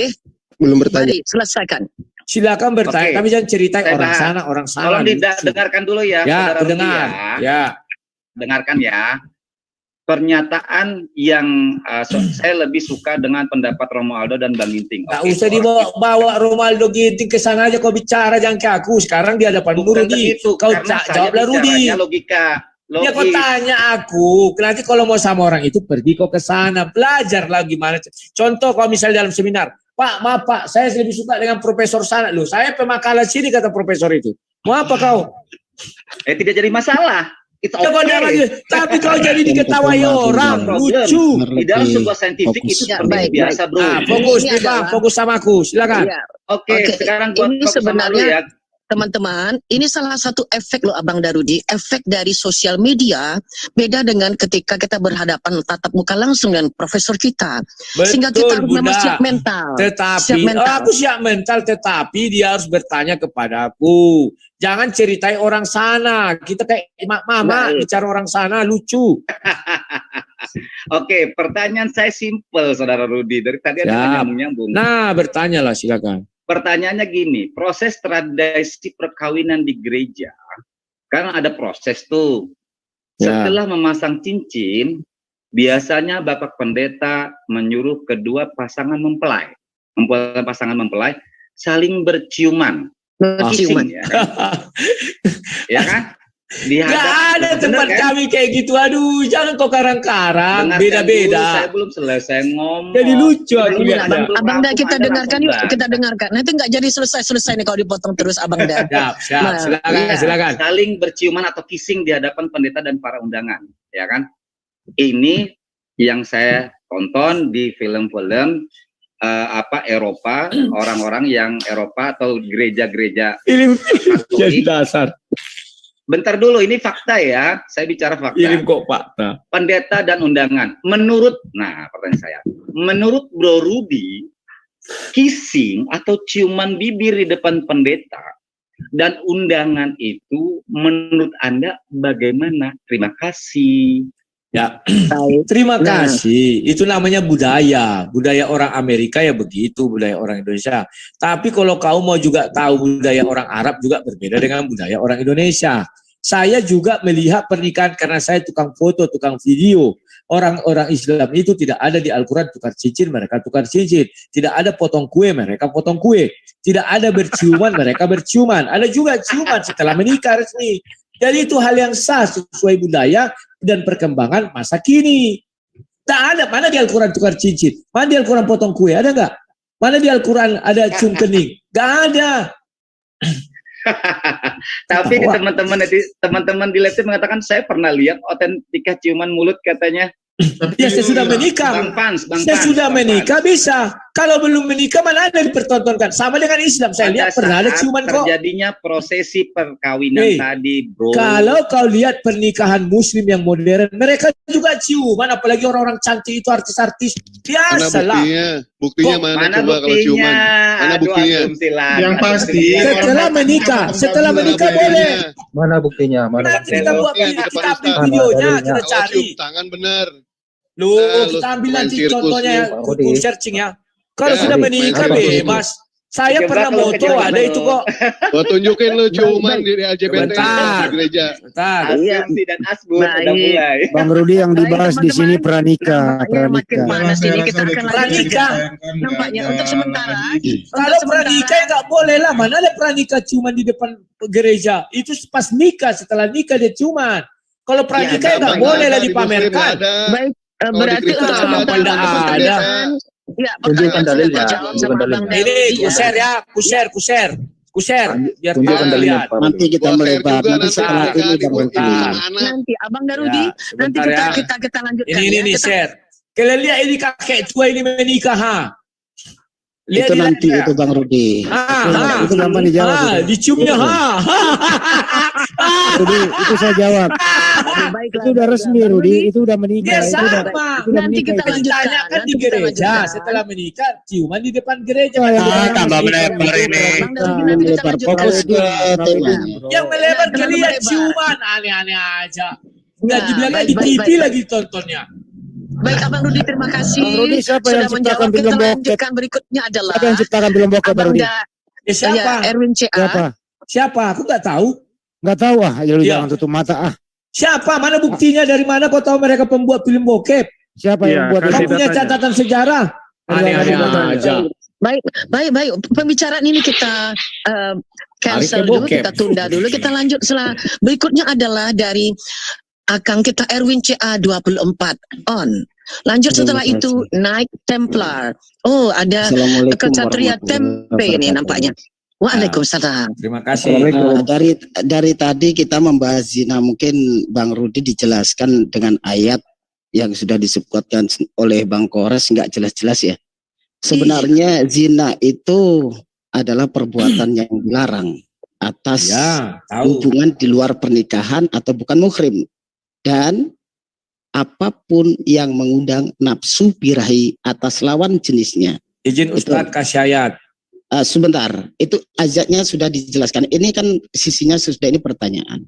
Belum bertanya. Mari selesaikan. Silakan bertanya, tapi jangan ceritain orang sana. Tolong dengarkan dulu ya. Ya, dengar. Ya. Dengarkan ya. Pernyataan yang saya lebih suka dengan pendapat Romualdo dan Bang Ginting. Nggak usah dibawa Romualdo Ginting ke sana aja kau bicara, jangan ke aku. Sekarang di hadapan Rudi. Kau jawablah Rudi. Logika. Ya kau tanya aku. Nanti kalau mau sama orang itu pergi kau ke sana, belajar lagi gimana. Contoh kalau misalnya dalam seminar, Pak, maaf Pak, saya lebih suka dengan profesor sana. Loh, saya pemakalan sini kata profesor itu. Mau apa kau? Tidak jadi masalah. Tapi kalau jadi diketawai orang, lucu. Di dalam sebuah saintifik itu seperti biasa, bro. Fokus sama aku, silakan. Oke, sekarang ini sebenarnya teman-teman, ini salah satu efek loh Abang Darudi, efek dari sosial media beda dengan ketika kita berhadapan tatap muka langsung dengan profesor kita. Betul, sehingga kita harus memang siap mental. Aku siap mental, tetapi dia harus bertanya kepada aku. Jangan ceritain orang sana. Kita kayak mama bicara orang sana lucu. Oke, pertanyaan saya simpel, Saudara Rudi. Dari tadi ada nyambung-nyambung. Nah, bertanyalah silakan. Pertanyaannya gini, proses tradisi perkawinan di gereja, kan ada proses tuh. Setelah memasang cincin, biasanya Bapak Pendeta menyuruh kedua pasangan mempelai saling berciuman. Ya kan? Ya kan? Gak ada tempat kami kayak gitu. Aduh, jangan kok karang-karang. Beda-beda. Saya belum selesai ngomong. Jadi lucu aku lihat. Abang Da, kita dengarkan yuk. Kita dengarkan. Nanti nggak jadi selesai nih kalau dipotong terus Abang Da. Siap. Silakan. Saling berciuman atau kissing di hadapan pendeta dan para undangan, ya kan? Ini yang saya tonton di film-film Eropa, orang-orang yang Eropa atau gereja-gereja. Ini jadi dasar. Bentar dulu, ini fakta ya. Saya bicara fakta. Ini kok fakta. Pendeta dan undangan. Pertanyaan saya. Menurut Bro Rudi, kissing atau ciuman bibir di depan pendeta dan undangan itu menurut Anda bagaimana? Terima kasih. Ya, terima kasih. Itu namanya budaya. Budaya orang Amerika ya begitu, budaya orang Indonesia. Tapi kalau kau mau juga tahu budaya orang Arab juga berbeda dengan budaya orang Indonesia. Saya juga melihat pernikahan karena saya tukang foto, tukang video. Orang-orang Islam itu tidak ada di Al-Quran tukar cincin, mereka tukar cincin. Tidak ada potong kue, mereka potong kue. Tidak ada berciuman, mereka berciuman. Ada juga ciuman setelah menikah resmi. Jadi itu hal yang sah sesuai budaya dan perkembangan masa kini. Tak ada, mana di Al-Quran tukar cincin? Mana di Al-Quran potong kue? Ada nggak? Mana di Al-Quran ada cium kening? Gak ada. Tapi teman-teman di Leti mengatakan saya pernah lihat otentika ciuman mulut katanya. Ya saya sudah menikah. Saya sudah menikah bisa. Kalau belum menikah mana ada dipertontonkan. Sama dengan Islam. Saya lihat pernah ada ciuman kok. Terjadinya prosesi perkawinan tadi, bro. Kalau kau lihat pernikahan Muslim yang modern, mereka juga ciuman. Apalagi orang-orang cantik itu artis-artis. Biasalah. Buktinya mana coba kalau ciuman? Mana buktinya? Yang pasti. Setelah menikah boleh. Mana buktinya? Mana nanti kita buat kita ambil videonya, kita cari. Tangan benar. Kita ambil nanti contohnya Google searching ya. Kalau sudah menikah bebas. Saya pernah moto ada itu kok. Gua tunjukin lu ciuman di LGBT di gereja. Asumsi dan asbun udah mulai. Bang Rudi yang dibahas di sini pranikah. Pranikah. Nampaknya untuk sementara. Kalau pranikah nggak boleh lah. Mana ada pranikah ciuman di depan gereja? Itu pas nikah, setelah nikah dia ciuman. Kalau pranikah nggak boleh lah dipamerkan. Baik, berarti untuk sementara ada. Ya, tunjukkan dalilnya. Ini kuser biar lihat. Nanti kita melebar. Nanti setelah ini nanti Abang Darudi nanti kita lanjutkan. Ini share. Kalian lihat ini kakek tua ini menikah ha. Lihat itu nanti itu Bang Rudi. Itu gampang dijawab. Diciumnya Rudi, itu saya jawab. Itu udah resmi, Rudi. Itu udah menikah. Ya Itu udah Nanti menikah. kita lanjutkan. Ditanyakan Nanti di kita gereja, lanjutkan. setelah menikah ciuman di depan gereja. Tambah melebar ini. Bang Darudi, nanti kita lanjutkan. Fokus ke temanya. Yang melebar Jangan geliat melebar. ciuman, aneh-aneh aja. Nggak Ya, dibilangnya baik, di baik, TV baik, lagi tontonnya. Baik, Abang Rudi, terima kasih. Bang Rudi, siapa yang Sudah ciptakan menjawab. film Kita bokep? lanjutkan berikutnya adalah Siapa yang ciptakan film bokep, Bang Abang Rudi? Siapa? Erwin CA. Siapa? Siapa? Aku nggak tahu. Nggak tahu ah. Ya lu Iya. jangan tutup mata ah. Siapa? Mana buktinya? Dari mana kau tahu mereka pembuat film bokep? Siapa yang buat Kau itu? punya catatan sejarah? Aneh-aneh aja. Baik. Pembicaraan ini kita cancel Tarik ke dulu, bokep. kita tunda dulu, kita lanjut setelah berikutnya adalah dari Akang kita Erwin CA 24 on. Lanjut setelah itu Night Templar. Oh, ada Assalamualaikum Kesatria warahmatullahi Tempe ini wabarakatuh. nampaknya. Waalaikumsalam. Terima kasih. Dari tadi kita membahas zina, mungkin Bang Rudi dijelaskan dengan ayat yang sudah disebutkan oleh Bang Kores nggak jelas-jelas ya. Sebenarnya zina itu adalah perbuatan yang dilarang atas hubungan di luar pernikahan atau bukan muhrim, dan apapun yang mengundang nafsu birahi atas lawan jenisnya. Izin Ustadz kasih ayat. Sebentar, itu ayatnya sudah dijelaskan. Ini kan sisinya sudah, ini pertanyaan.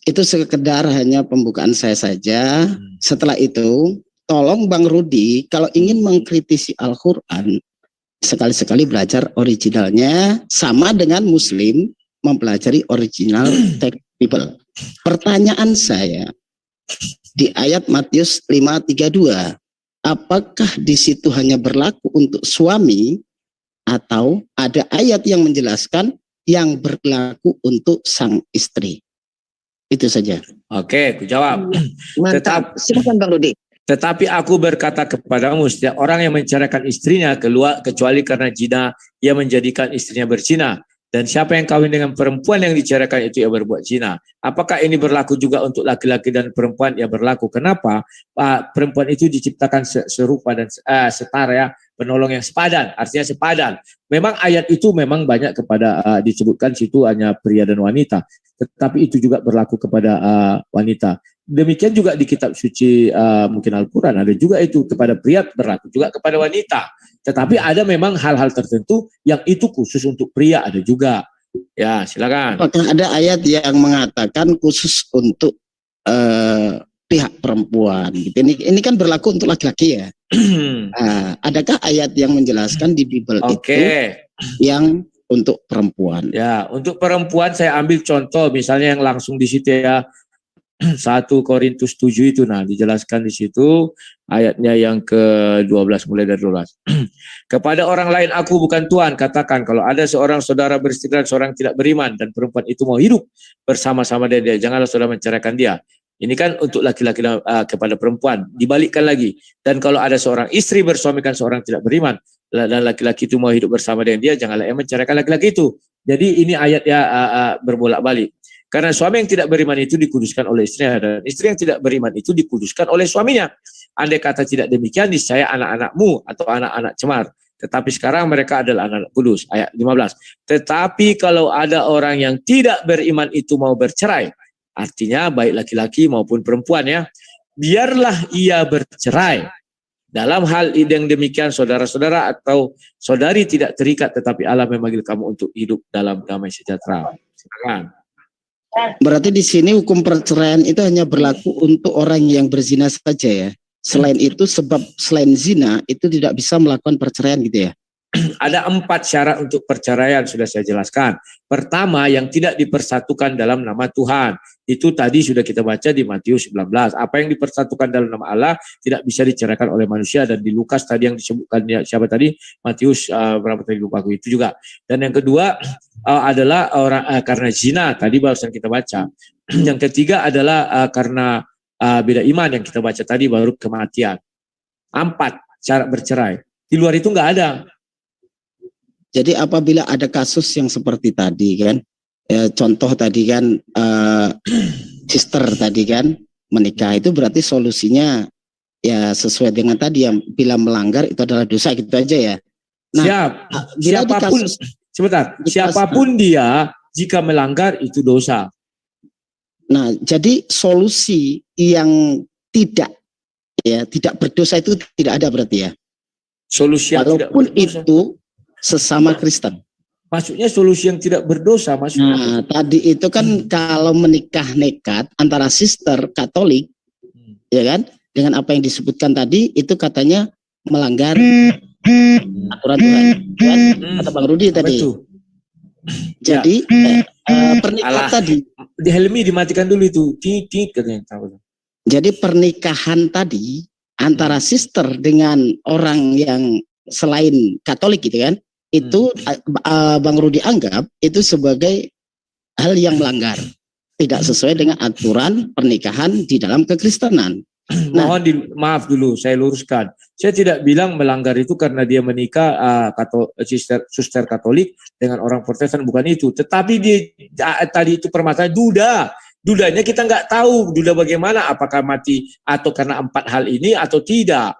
Itu sekedar hanya pembukaan saya saja. Setelah itu, tolong Bang Rudi, kalau ingin mengkritisi Al-Quran, sekali-sekali belajar originalnya, sama dengan Muslim mempelajari original text Bible. Pertanyaan saya, di ayat Matius 5:32, apakah di situ hanya berlaku untuk suami atau ada ayat yang menjelaskan yang berlaku untuk sang istri? Itu saja. Oke, aku jawab. Mantap. Silakan Bang Rudi. Tetapi aku berkata kepadamu, setiap orang yang menceraikan istrinya keluar kecuali karena zina, ia menjadikan istrinya berzina. Dan siapa yang kawin dengan perempuan yang diceraikan itu ia berbuat zina. Apakah ini berlaku juga untuk laki-laki dan perempuan? Ya berlaku. Kenapa? Perempuan itu diciptakan serupa dan setara, ya, penolong yang sepadan, artinya sepadan. Memang ayat itu memang banyak kepada disebutkan situ hanya pria dan wanita, tetapi itu juga berlaku kepada wanita. Demikian juga di kitab suci mungkin Al-Quran ada juga itu kepada pria, berlaku juga kepada wanita. Tetapi ada memang hal-hal tertentu yang itu khusus untuk pria, ada juga. Ya, silakan. Apakah ada ayat yang mengatakan khusus untuk pihak perempuan? Gitu. Ini kan berlaku untuk laki-laki ya. Adakah ayat yang menjelaskan di Bible itu yang untuk perempuan? Ya, untuk perempuan saya ambil contoh misalnya yang langsung di situ ya. 1 Korintus 7 itu, nah dijelaskan di situ ayatnya yang ke-12, mulai dari 12. Kepada orang lain aku bukan Tuhan, katakan kalau ada seorang saudara beristri dan seorang tidak beriman dan perempuan itu mau hidup bersama-sama dia, janganlah saudara menceraikan dia. Ini kan untuk laki-laki kepada perempuan. Dibalikkan lagi, dan kalau ada seorang istri bersuamikan seorang tidak beriman dan laki-laki itu mau hidup bersama dengan dia, janganlah ia menceraikan laki-laki itu. Jadi ini ayat ya berbolak-balik. Karena suami yang tidak beriman itu dikuduskan oleh istrinya, dan istri yang tidak beriman itu dikuduskan oleh suaminya. Andai kata tidak demikian, niscaya anak-anakmu atau anak-anak cemar. Tetapi sekarang mereka adalah anak kudus. Ayat 15. Tetapi kalau ada orang yang tidak beriman itu mau bercerai, artinya baik laki-laki maupun perempuan ya, biarlah ia bercerai. Dalam hal yang demikian, saudara-saudara atau saudari tidak terikat, tetapi Allah memanggil kamu untuk hidup dalam damai sejahtera. Silakan. Berarti di sini hukum perceraian itu hanya berlaku untuk orang yang berzina saja ya. Selain itu, sebab selain zina itu tidak bisa melakukan perceraian gitu ya. Ada 4 syarat untuk perceraian sudah saya jelaskan. Pertama, yang tidak dipersatukan dalam nama Tuhan. Itu tadi sudah kita baca di Matius 19. Apa yang dipersatukan dalam nama Allah tidak bisa diceraikan oleh manusia. Dan di Lukas tadi yang disebutkan siapa tadi? Matius berapa tadi lupa aku itu juga. Dan yang kedua adalah orang karena zina, tadi barusan kita baca. Yang ketiga adalah karena beda iman yang kita baca tadi, baru kematian. 4 syarat bercerai. Di luar itu nggak ada. Jadi apabila ada kasus yang seperti tadi kan, contoh tadi kan sister tadi kan menikah, itu berarti solusinya ya sesuai dengan tadi yang bila melanggar itu adalah dosa gitu aja ya. Nah, siapapun dia jika melanggar itu dosa. Nah, jadi solusi yang tidak berdosa itu tidak ada berarti ya. Solusi yang walaupun tidak berdosa. itu sesama Kristen. Maksudnya solusi yang tidak berdosa maksudnya. Nah, tadi itu kan kalau menikah nekat antara sister Katolik, ya kan, dengan apa yang disebutkan tadi itu katanya melanggar aturan Tuhan. Kan? Kata Bang Rudi tadi. Betul. Jadi pernikahan tadi. Di Helmi dimatikan dulu itu. Tik katanya. Jadi pernikahan tadi antara sister dengan orang yang selain Katolik gitu kan, itu Bang Rudi anggap itu sebagai hal yang melanggar, tidak sesuai dengan aturan pernikahan di dalam kekristenan. Mohon maaf dulu, saya luruskan. Saya tidak bilang melanggar itu karena dia menikah suster Katolik dengan orang Protestan, bukan itu. Tetapi tadi itu permasalahan dudanya kita nggak tahu duda bagaimana, apakah mati atau karena 4 hal ini atau tidak.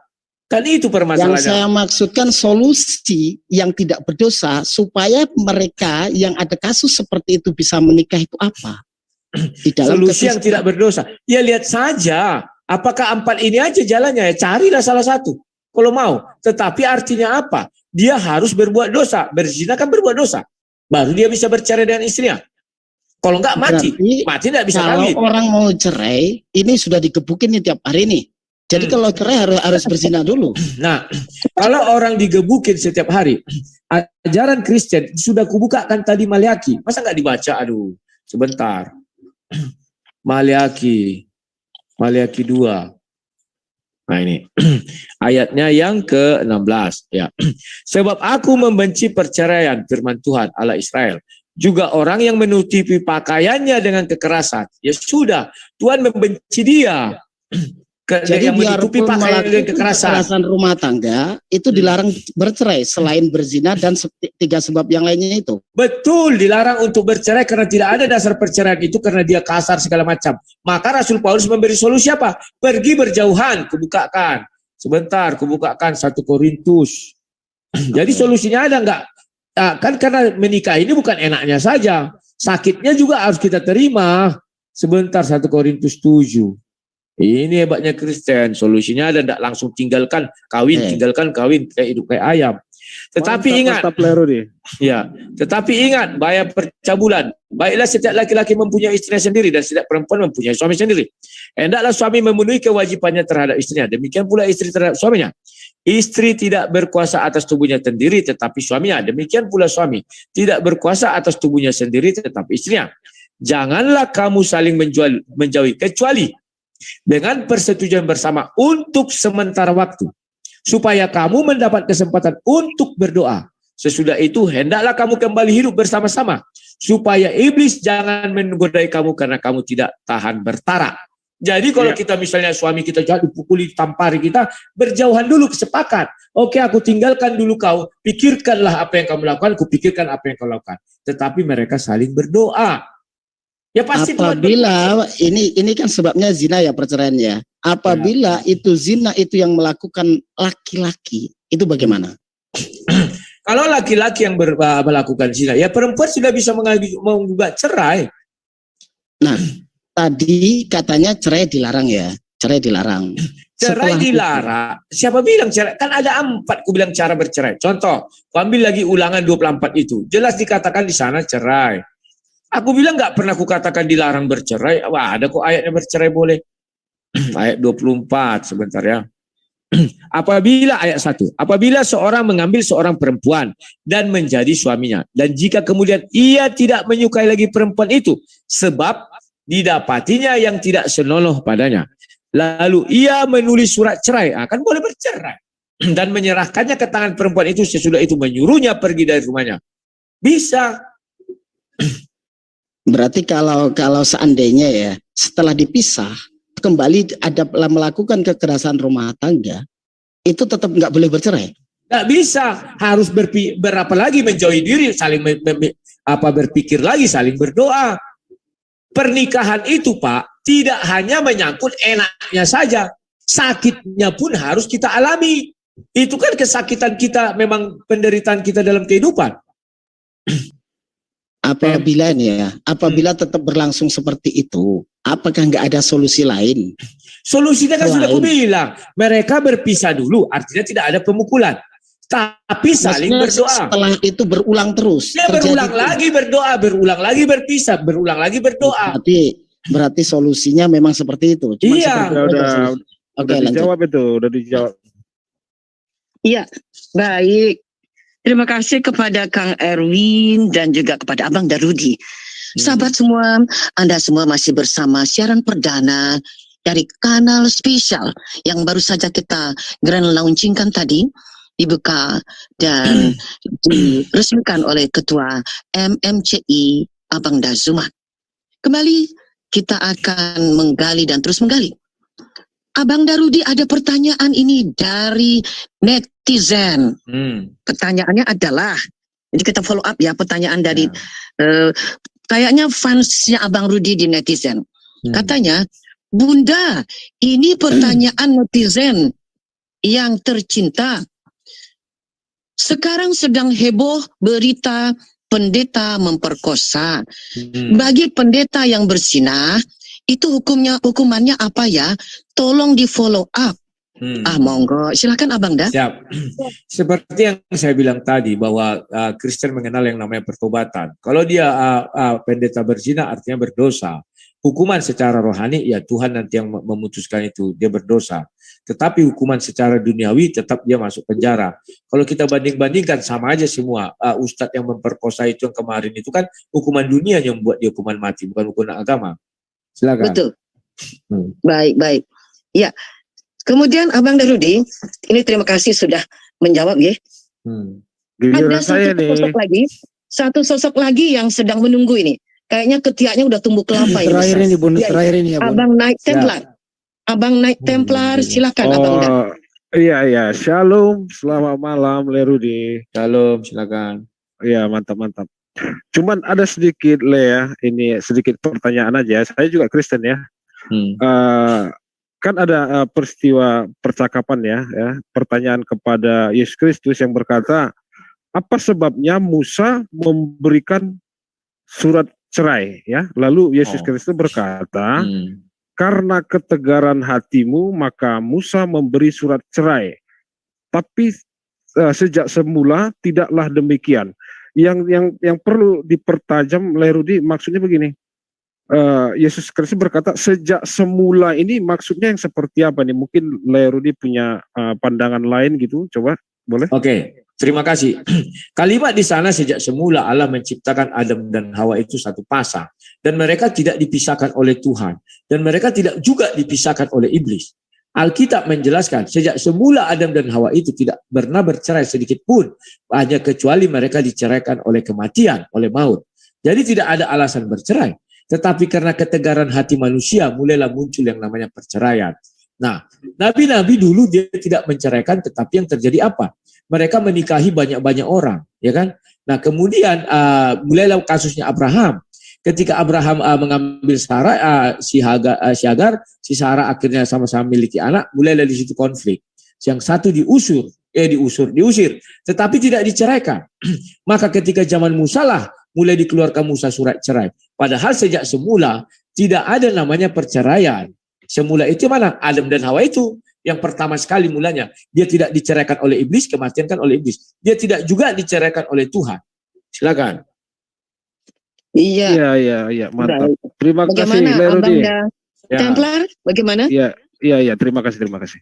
Kan itu permasalahannya. Yang saya maksudkan solusi yang tidak berdosa supaya mereka yang ada kasus seperti itu bisa menikah itu apa? Di dalam solusi yang tidak berdosa. Ya lihat saja. Apakah 4 ini aja jalannya? Ya carilah salah satu. Kalau mau. Tetapi artinya apa? Dia harus berbuat dosa. Berzina kan berbuat dosa. Baru dia bisa bercerai dengan istrinya. Kalau enggak mati. Mati tidak bisa kawin. Kalau orang mau cerai, ini sudah digebukin nih tiap hari nih. Jadi kalau cerai harus berzina dulu. Nah, kalau orang digebukin setiap hari, ajaran Kristen sudah kubukakan tadi Maliaki. Masa nggak dibaca? Aduh, sebentar. Maliaki 2. Nah ini ayatnya yang ke-16 ya. Sebab aku membenci perceraian, firman Tuhan Allah Israel. Juga orang yang menutupi pakaiannya dengan kekerasan. Ya sudah, Tuhan membenci dia. Jadi yang menutupi pakaian dengan kekerasan rumah tangga itu dilarang bercerai selain berzina dan 3 sebab yang lainnya itu. Betul, dilarang untuk bercerai karena tidak ada dasar perceraian itu karena dia kasar segala macam. Maka Rasul Paulus memberi solusi apa? Pergi berjauhan, kubukakan. Sebentar, kubukakan 1 Korintus. Jadi solusinya ada enggak? Nah, kan karena menikah ini bukan enaknya saja, sakitnya juga harus kita terima. Sebentar, 1 Korintus 7. Ini hebatnya Kristen, solusinya ada, tidak langsung tinggalkan kawin, kayak hidup kayak ayam. Tetapi tetapi ingat bahaya percabulan. Baiklah setiap laki-laki mempunyai istrinya sendiri dan setiap perempuan mempunyai suami sendiri. Hendaklah suami memenuhi kewajibannya terhadap istrinya, demikian pula istri terhadap suaminya. Istri tidak berkuasa atas tubuhnya sendiri tetapi suaminya, demikian pula suami tidak berkuasa atas tubuhnya sendiri tetapi istrinya. Janganlah kamu saling menjauhi kecuali dengan persetujuan bersama untuk sementara waktu, supaya kamu mendapat kesempatan untuk berdoa. Sesudah itu hendaklah kamu kembali hidup bersama-sama, supaya iblis jangan menggodai kamu karena kamu tidak tahan bertara. Jadi kalau kita misalnya suami kita jahat, dipukuli, tampari kita, berjauhan dulu, sepakat. Oke, aku tinggalkan dulu kau, pikirkanlah apa yang kamu lakukan, aku pikirkan apa yang kau lakukan. Tetapi mereka saling berdoa. Ya pasti apabila ini kan sebabnya zina ya perceraiannya. Apabila itu zina itu yang melakukan laki-laki, itu bagaimana? Kalau laki-laki yang melakukan zina, ya perempuan sudah bisa menggugat cerai. Nah, tadi katanya cerai dilarang ya, cerai dilarang. Cerai dilarang. Siapa bilang cerai? Kan ada 4 ku bilang cara bercerai. Contoh, ku ambil lagi ulangan 24 itu. Jelas dikatakan di sana cerai. Aku bilang nggak pernah aku katakan dilarang bercerai. Wah, ada kok ayatnya bercerai boleh. Ayat 24 sebentar ya. Apabila ayat 1, apabila seorang mengambil seorang perempuan dan menjadi suaminya, dan jika kemudian ia tidak menyukai lagi perempuan itu sebab didapatinya yang tidak senonoh padanya, lalu ia menulis surat cerai, akan boleh bercerai dan menyerahkannya ke tangan perempuan itu, sesudah itu menyuruhnya pergi dari rumahnya. Bisa. Berarti kalau seandainya ya setelah dipisah kembali ada melakukan kekerasan rumah tangga, itu tetap nggak boleh bercerai. Nggak bisa, harus berapa lagi menjauhi diri, saling berpikir lagi, saling berdoa. Pernikahan itu Pak tidak hanya menyangkut enaknya saja, sakitnya pun harus kita alami. Itu kan kesakitan kita, memang penderitaan kita dalam kehidupan. Apabila apabila tetap berlangsung seperti itu, apakah nggak ada solusi lain? Solusinya kan sudah aku bilang, mereka berpisah dulu, artinya tidak ada pemukulan. Tapi saling berdoa. Setelah itu berulang terus. Ya, berulang lagi berdoa, berulang lagi berpisah, berulang lagi berdoa. Berarti solusinya memang seperti itu. Cuma iya. Oke, dijawab itu, udah dijawab. Iya, baik. Terima kasih kepada Kang Erwin dan juga kepada Abang Darudi. Sahabat semua, Anda semua masih bersama siaran perdana dari kanal spesial yang baru saja kita grand launchingkan tadi, dibuka dan diresmikan oleh Ketua MMCI Abang Dazumat. Kembali kita akan menggali dan terus menggali. Abang Darudi, ada pertanyaan ini dari netizen. Pertanyaannya adalah, jadi kita follow up ya pertanyaan dari kayaknya fansnya Abang Rudi di netizen. Katanya, Bunda, ini pertanyaan netizen yang tercinta. Sekarang sedang heboh berita pendeta memperkosa. Bagi pendeta yang berzinah, itu hukumannya apa ya? Tolong di follow up. Monggo, silakan Abang dah. Siap. Seperti yang saya bilang tadi bahwa Kristen mengenal yang namanya pertobatan. Kalau dia pendeta berzina artinya berdosa. Hukuman secara rohani ya Tuhan nanti yang memutuskan itu, dia berdosa. Tetapi hukuman secara duniawi tetap dia masuk penjara. Kalau kita banding-bandingkan sama aja semua. Ustadz yang memperkosa itu yang kemarin itu kan hukuman dunia yang membuat dia hukuman mati, bukan hukuman agama. Silakan. Betul. Baik. Ya. Kemudian Abang Darudi, ini terima kasih sudah menjawab ya. Ada satu sosok lagi yang sedang menunggu ini. Kayaknya ketiaknya udah tumbuh kelapa ini. Terakhir ini ya, Bun. Abang Naik Templar. Abang Naik Templar, silakan Abang Dar. Iya. Shalom, selamat malam Lerudi. Shalom, silakan. Iya, mantap. Cuman ada sedikit ya, ini sedikit pertanyaan aja. Saya juga Kristen ya. Kan ada peristiwa percakapan ya, pertanyaan kepada Yesus Kristus yang berkata, apa sebabnya Musa memberikan surat cerai ya? Lalu Yesus Kristus berkata, karena ketegaran hatimu maka Musa memberi surat cerai. Tapi sejak semula tidaklah demikian. Yang perlu dipertajam Lerudi, maksudnya begini. Yesus Kristus berkata sejak semula ini maksudnya yang seperti apa nih? Mungkin Lerudi punya pandangan lain gitu, coba boleh? Oke, terima kasih. Kalimat di sana sejak semula Allah menciptakan Adam dan Hawa itu satu pasang dan mereka tidak dipisahkan oleh Tuhan dan mereka tidak juga dipisahkan oleh iblis. Alkitab menjelaskan sejak semula Adam dan Hawa itu tidak pernah bercerai sedikit pun, hanya kecuali mereka diceraikan oleh kematian, oleh maut. Jadi tidak ada alasan bercerai. Tetapi karena ketegaran hati manusia mulailah muncul yang namanya perceraian. Nah, nabi-nabi dulu dia tidak menceraikan, tetapi yang terjadi apa? Mereka menikahi banyak-banyak orang, ya kan? Nah, kemudian mulailah kasusnya Abraham. Ketika Abraham mengambil Sarah, si Hagar, si Sarah akhirnya sama-sama memiliki anak, mulailah di situ konflik. Yang satu diusir, tetapi tidak diceraikan. Maka ketika zaman Musa lah mulai dikeluarkan Musa surat cerai. Padahal sejak semula tidak ada namanya perceraian. Semula itu mana? Adam dan Hawa itu yang pertama sekali mulanya. Dia tidak diceraikan oleh iblis, kematian kan oleh iblis. Dia tidak juga diceraikan oleh Tuhan. Silakan. Iya, mantap. Terima kasih Lerudi. Templar, bagaimana? Iya, terima kasih.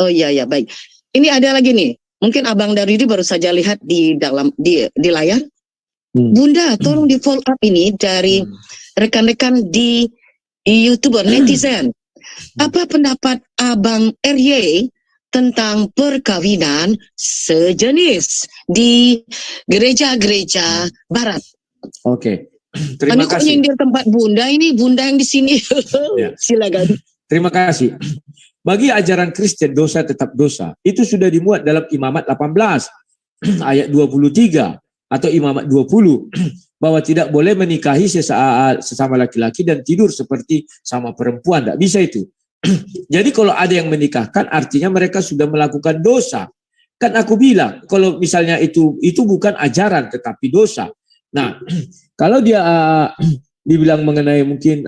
Oh iya, baik. Ini ada lagi nih. Mungkin Abang Darudi baru saja lihat di layar. Bunda, tolong di follow up ini dari rekan-rekan di YouTuber netizen. Apa pendapat Abang RY tentang perkawinan sejenis di gereja-gereja barat? Oke. Terima kasih. Nyindir tempat Bunda ini, Bunda yang di sini. Silakan. Terima kasih. Bagi ajaran Kristen dosa tetap dosa. Itu sudah dimuat dalam Imamat 18 ayat 23. Atau Imamat 20 bahwa tidak boleh menikahi sesama laki-laki dan tidur seperti sama perempuan, tidak bisa itu. Jadi kalau ada yang menikahkan artinya mereka sudah melakukan dosa. Kan aku bilang kalau misalnya itu bukan ajaran tetapi dosa. Nah, Kalau dia dibilang mengenai mungkin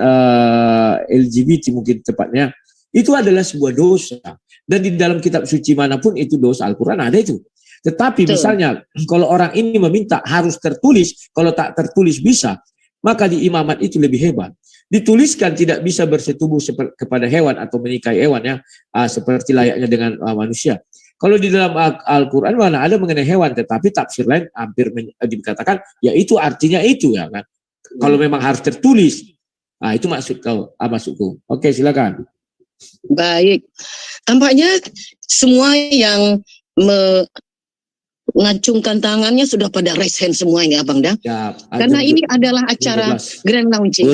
LGBT mungkin tepatnya, itu adalah sebuah dosa. Dan di dalam kitab suci manapun itu dosa, Al-Quran ada itu. Tetapi misalnya kalau orang ini meminta harus tertulis, kalau tak tertulis bisa, maka di imamat itu lebih hebat. Dituliskan tidak bisa bersetubuh kepada hewan atau menikahi hewan ya, seperti layaknya dengan manusia. Kalau di dalam Al-Quran mana ada mengenai hewan, tetapi tafsir lain hampir dikatakan ya itu artinya itu ya kan. Kalau memang harus tertulis, itu maksudku. Oke, silakan. Baik, tampaknya semua yang mengacungkan tangannya sudah pada raise hand semua ini Abang Dah. Ya, karena ini adalah acara grand launching.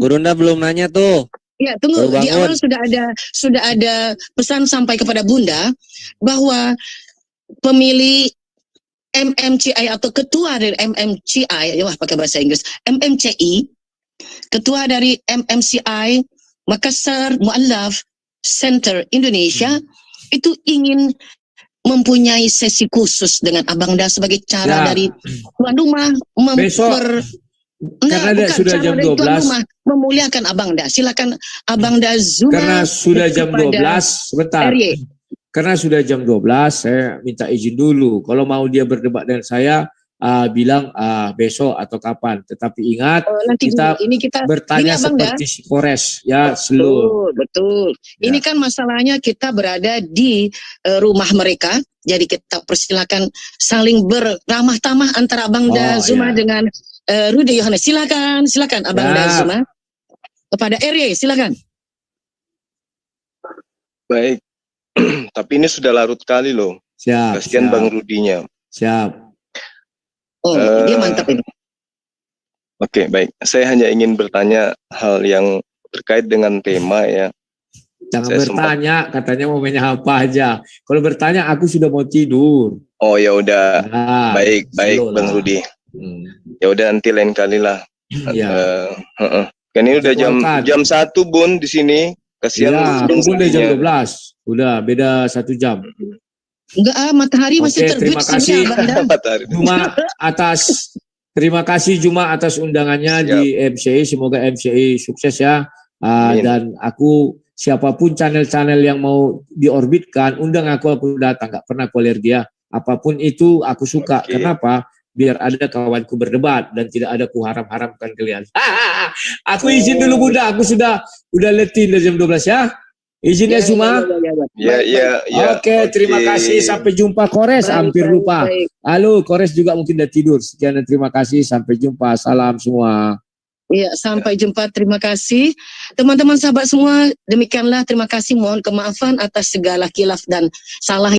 Gurunda belum nanya tuh. Ya, tunggu, di awal sudah ada pesan sampai kepada Bunda bahwa pemilih MMCI atau ketua dari MMCI, ya pakai bahasa Inggris, MMCI, ketua dari MMCI Makassar Mu'allaf Center Indonesia itu ingin mempunyai sesi khusus dengan Abang Da sebagai cara dari tuan rumah sudah jam 12 memuliakan Abang Da. Silakan Abang Da Zuma. Karena sudah jam 12, sebentar. Karena sudah jam 12, saya minta izin dulu. Kalau mau dia berdebat dengan saya, bilang besok atau kapan. Tetapi ingat, kita bertanya seperti si Kores ya, seluruh. Betul. Ya. Ini kan masalahnya kita berada di rumah mereka, jadi kita persilakan saling beramah tamah antara Abang Da Zuma dengan Rudy Yohanes. Silakan Abang Da Zuma. Kepada RY, silakan. Baik. Tapi ini sudah larut kali loh. Siap. Kasihan Bang Rudinya. Siap. Dia mantap ini. Oke, baik. Saya hanya ingin bertanya hal yang terkait dengan tema ya. Jangan bertanya, katanya mau mainnya apa aja. Kalau bertanya, aku sudah mau tidur. Oh ya udah. Baik Bang Rudi. Ya udah nanti lain kali lah. Kan ini udah jam 1 Bun di sini. Kasihan Bun udah jam 12. Udah beda 1 jam. Enggak, matahari masih terbit. Terima kasih terima kasih Juma atas undangannya di MCI. Semoga MCI sukses ya. Dan aku siapapun channel-channel yang mau diorbitkan, undang aku datang. Gak pernah aku alergi ya. Apapun itu aku suka. Kenapa? Biar ada kawanku berdebat dan tidak ada ku haram-haramkan kalian. Aku izin dulu Bunda. Aku sudah letih dari jam 12 ya. Izinnya cuma. Ya. Oke, terima kasih. Sampai jumpa Kores. Hampir lupa. Halo, Kores juga mungkin udah tidur. Sekian dan terima kasih. Sampai jumpa. Salam semua. Iya, sampai jumpa. Terima kasih. Teman-teman sahabat semua, demikianlah terima kasih. Mohon kemaafan atas segala khilaf dan salah